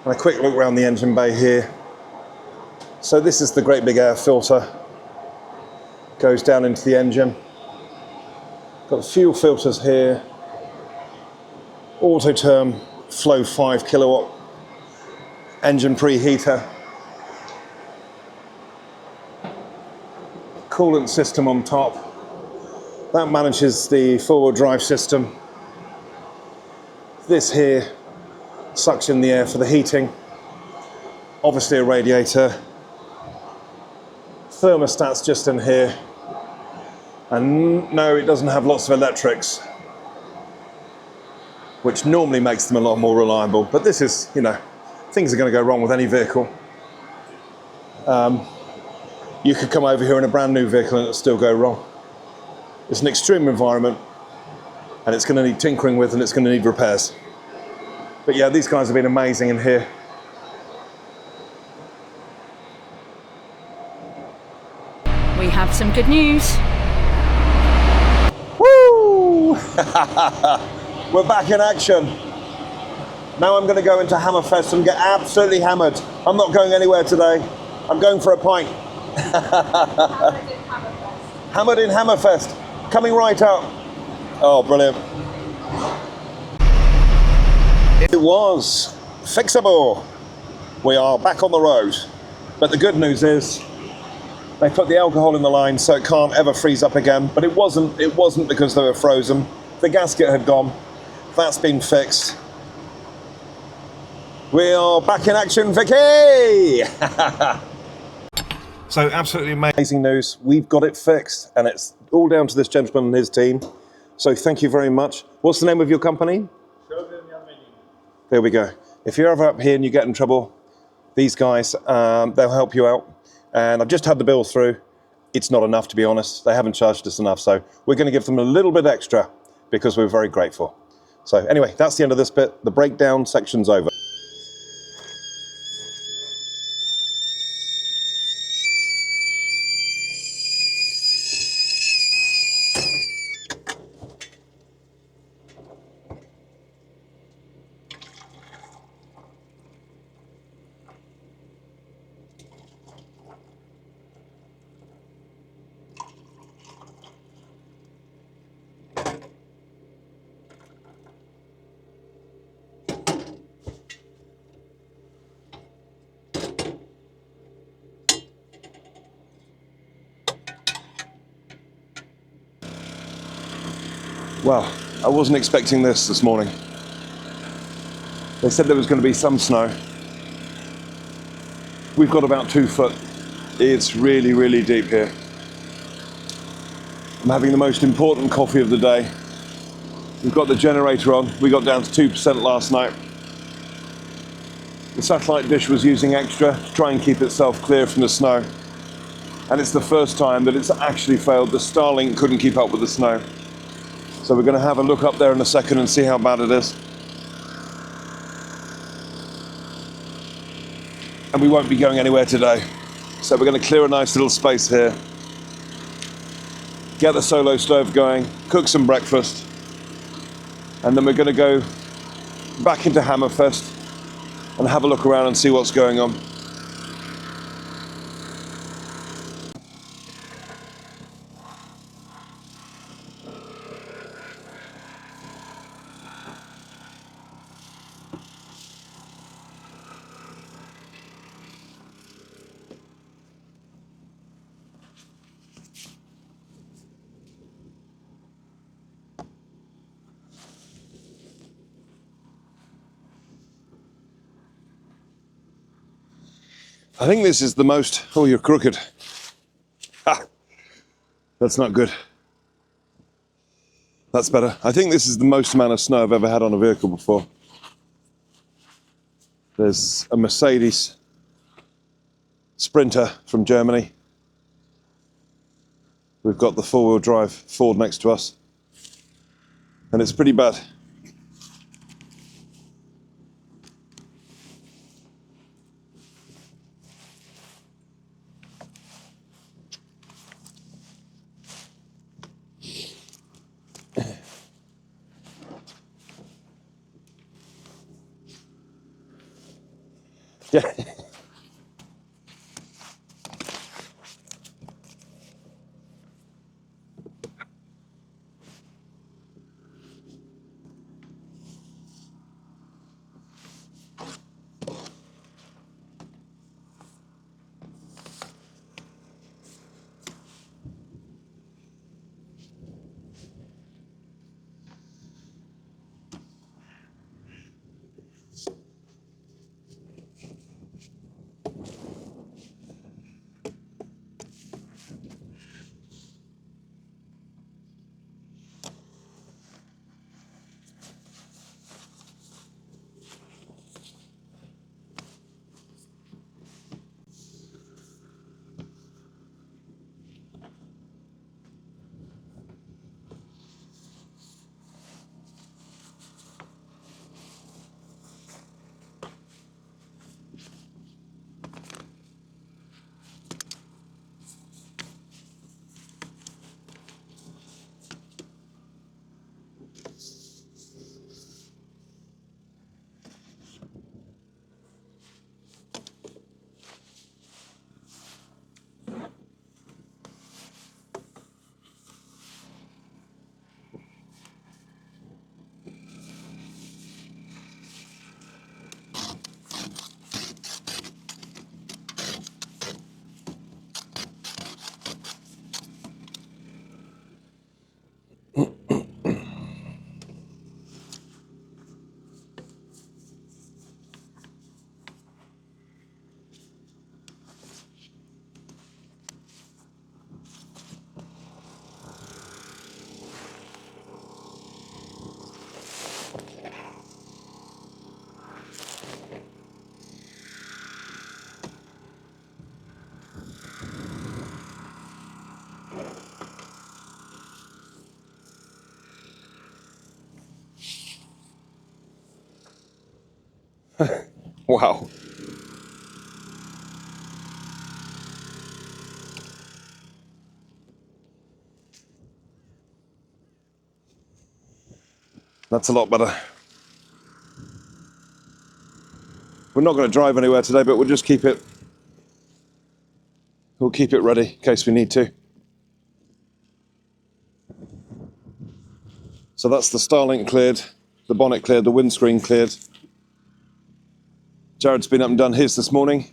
And a quick look around the engine bay here. So this is the great big air filter. Goes down into the engine. Got fuel filters here. Auto-term Flow 5 kilowatt engine preheater. coolant system on top. That manages the four-wheel drive system. This here sucks in the air for the heating. Obviously a radiator. Thermostat's just in here. And no, it doesn't have lots of electrics, which normally makes them a lot more reliable. But this is, you know, things are going to go wrong with any vehicle. You could come over here in a brand new vehicle and it'll still go wrong. It's an extreme environment and it's going to need tinkering with and it's going to need repairs. But yeah, these guys have been amazing in here. We have some good news. Woo! We're back in action. Now I'm going to go into Hammerfest and get absolutely hammered. I'm not going anywhere today. I'm going for a pint. Hammered in Hammerfest. Coming right up. Oh, brilliant. It was fixable. We are back on the road. But the good news is they put the alcohol in the line so it can't ever freeze up again. But it wasn't because they were frozen. The gasket had gone. That's been fixed. We are back in action, Vicky! So absolutely amazing news. We've got it fixed and it's all down to this gentleman and his team. So thank you very much. What's the name of your company? There we go. If you're ever up here and you get in trouble, these guys, they'll help you out. And I've just had the bill through. It's not enough, to be honest. They haven't charged us enough. So we're going to give them a little bit extra because we're very grateful. So anyway, that's the end of this bit. The breakdown section's over. Well, I wasn't expecting this morning. They said there was going to be some snow. We've got about 2 foot. It's really, really deep here. I'm having the most important coffee of the day. We've got the generator on. We got down to 2% last night. The satellite dish was using extra to try and keep itself clear from the snow. And it's the first time that it's actually failed. The Starlink couldn't keep up with the snow. So we're going to have a look up there in a second and see how bad it is. And we won't be going anywhere today. So we're going to clear a nice little space here, get the solo stove going, cook some breakfast, and then we're going to go back into Hammerfest and have a look around and see what's going on. I think this is the most... Oh, you're crooked. Ah, that's not good. That's better. I think this is the most amount of snow I've ever had on a vehicle before. There's a Mercedes Sprinter from Germany. We've got the four-wheel drive Ford next to us. And it's pretty bad. Yeah. Wow. That's a lot better. We're not going to drive anywhere today, but we'll just keep it. We'll keep it ready in case we need to. So that's the Starlink cleared, the bonnet cleared, the windscreen cleared. Jared's been up and done his this morning.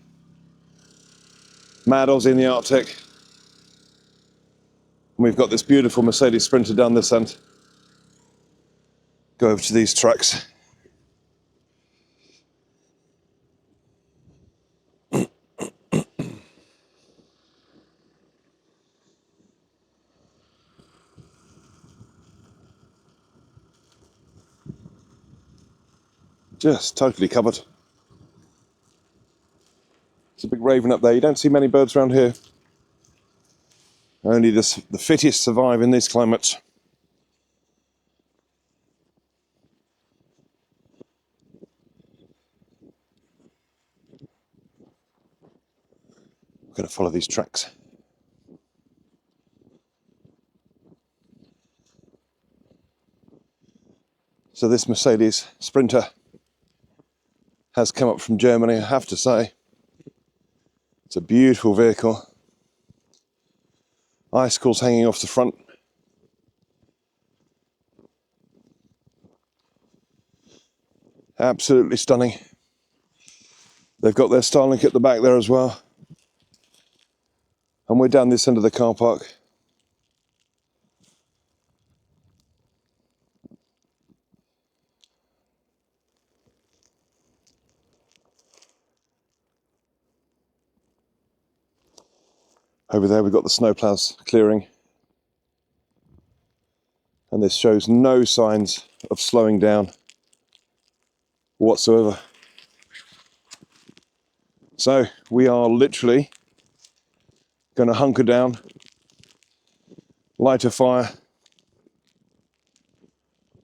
Mad Aussie in the Arctic. And we've got this beautiful Mercedes Sprinter down this end. Go over to these tracks. Just totally covered. It's a big raven up there. You don't see many birds around here. Only the fittest survive in this climate. I'm going to follow these tracks. So this Mercedes Sprinter has come up from Germany, I have to say. It's a beautiful vehicle. Icicles hanging off the front. Absolutely stunning. They've got their Starlink at the back there as well. And we're down this end of the car park. Over there we've got the snowplows clearing. And this shows no signs of slowing down whatsoever. So we are literally going to hunker down, light a fire,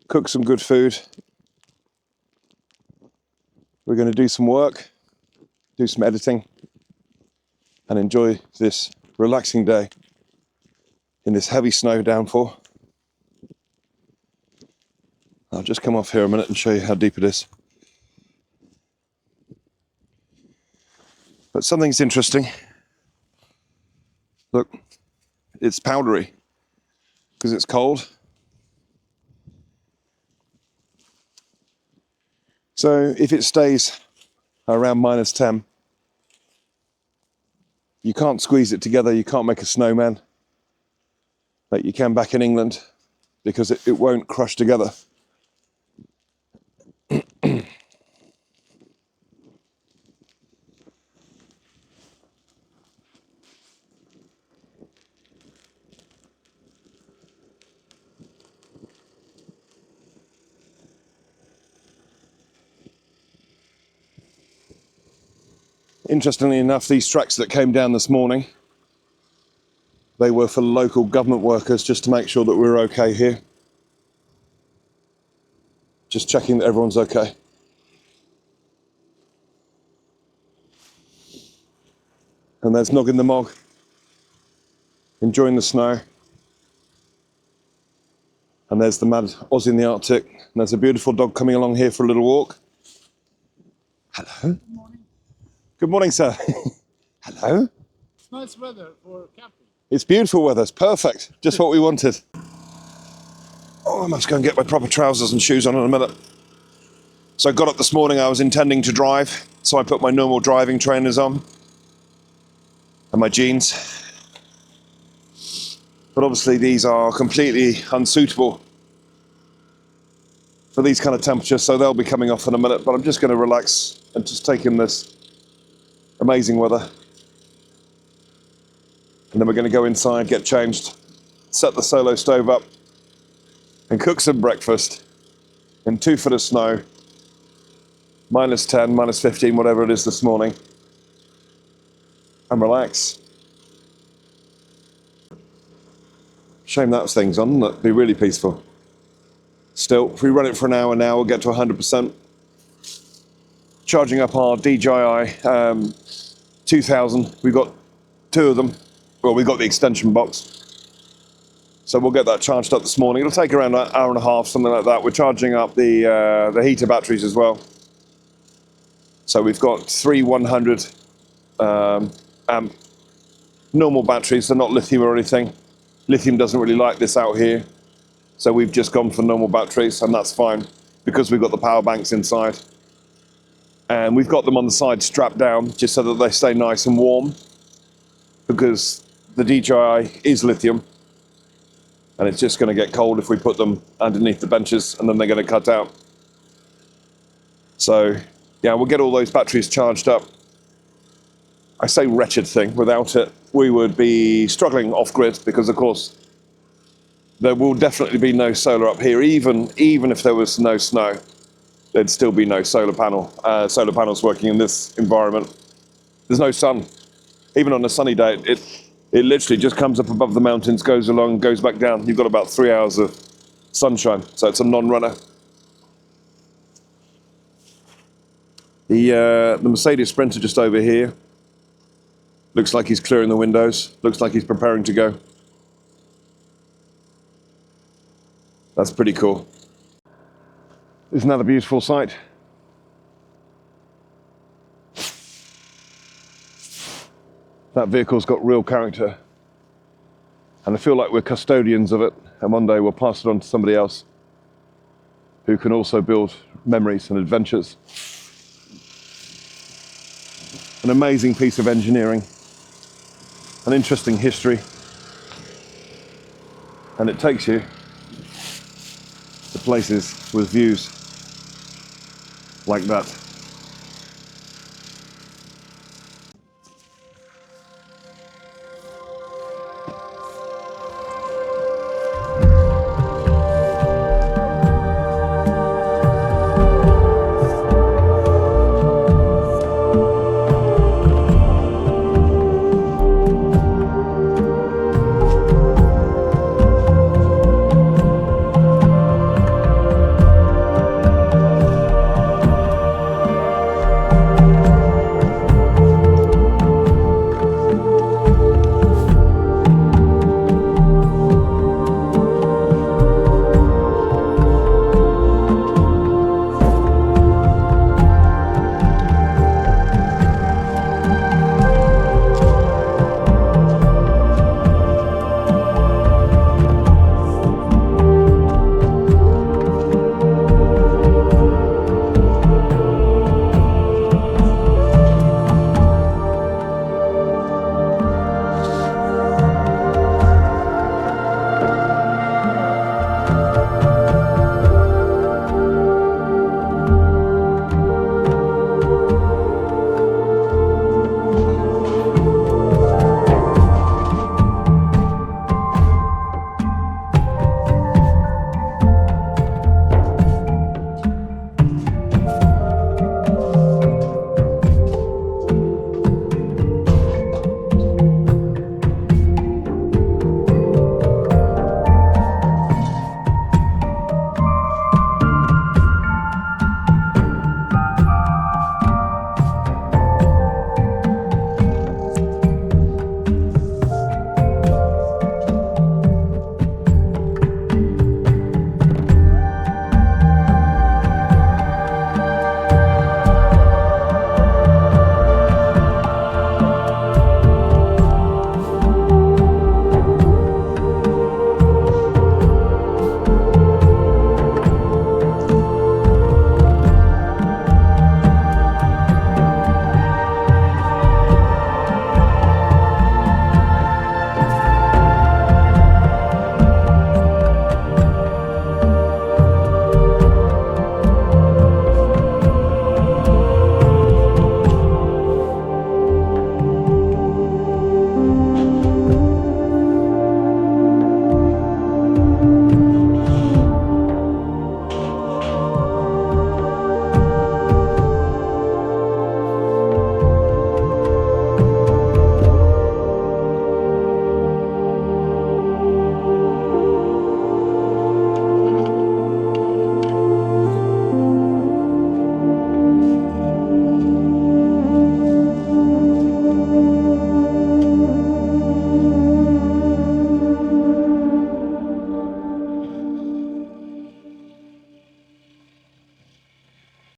cook some good food. We're going to do some work, do some editing, and enjoy this relaxing day in this heavy snow downpour. I'll just come off here a minute and show you how deep it is. But something's interesting. Look, it's powdery because it's cold. So if it stays around -10, you can't squeeze it together, you can't make a snowman like you can back in England because it won't crush together. Interestingly enough, these tracks that came down this morning, they were for local government workers just to make sure that we're okay here. Just checking that everyone's okay. And there's Noggin the Mog, enjoying the snow. And there's the Mad Aussie in the Arctic. And there's a beautiful dog coming along here for a little walk. Hello. Good morning. Good morning, sir. Hello. It's nice weather for camping. It's beautiful weather, it's perfect. Just what we wanted. Oh, I must go and get my proper trousers and shoes on in a minute. So I got up this morning, I was intending to drive. So I put my normal driving trainers on. And my jeans. But obviously these are completely unsuitable for these kind of temperatures, so they'll be coming off in a minute. But I'm just going to relax and just take in this amazing weather. And then we're going to go inside, get changed, set the solo stove up, and cook some breakfast in 2 foot of snow, -10, -15, whatever it is this morning, and relax. Shame that thing's on, that'd be really peaceful. Still, if we run it for an hour now, we'll get to 100%. charging up our DJI 2000. We've got 2 of them. Well, we've got the extension box. So we'll get that charged up this morning. It'll take around an hour and a half, something like that. We're charging up the heater batteries as well. So we've got 3 100 amp normal batteries. They're not lithium or anything. Lithium doesn't really like this out here. So we've just gone for normal batteries, and that's fine because we've got the power banks inside. And we've got them on the side strapped down just so that they stay nice and warm, because the DJI is lithium and it's just going to get cold if we put them underneath the benches, and then they're going to cut out. So yeah, we'll get all those batteries charged up. I say wretched thing, without it we would be struggling off-grid, because of course there will definitely be no solar up here. Even if there was no snow, there'd still be no solar panels working in this environment. There's no sun. Even on a sunny day, it literally just comes up above the mountains, goes along, goes back down. You've got about 3 hours of sunshine, so it's a non-runner. The Mercedes Sprinter just over here. Looks like he's clearing the windows. Looks like he's preparing to go. That's pretty cool. Isn't that a beautiful sight? That vehicle's got real character. And I feel like we're custodians of it, and one day we'll pass it on to somebody else who can also build memories and adventures. An amazing piece of engineering, an interesting history, and it takes you to places with views like that.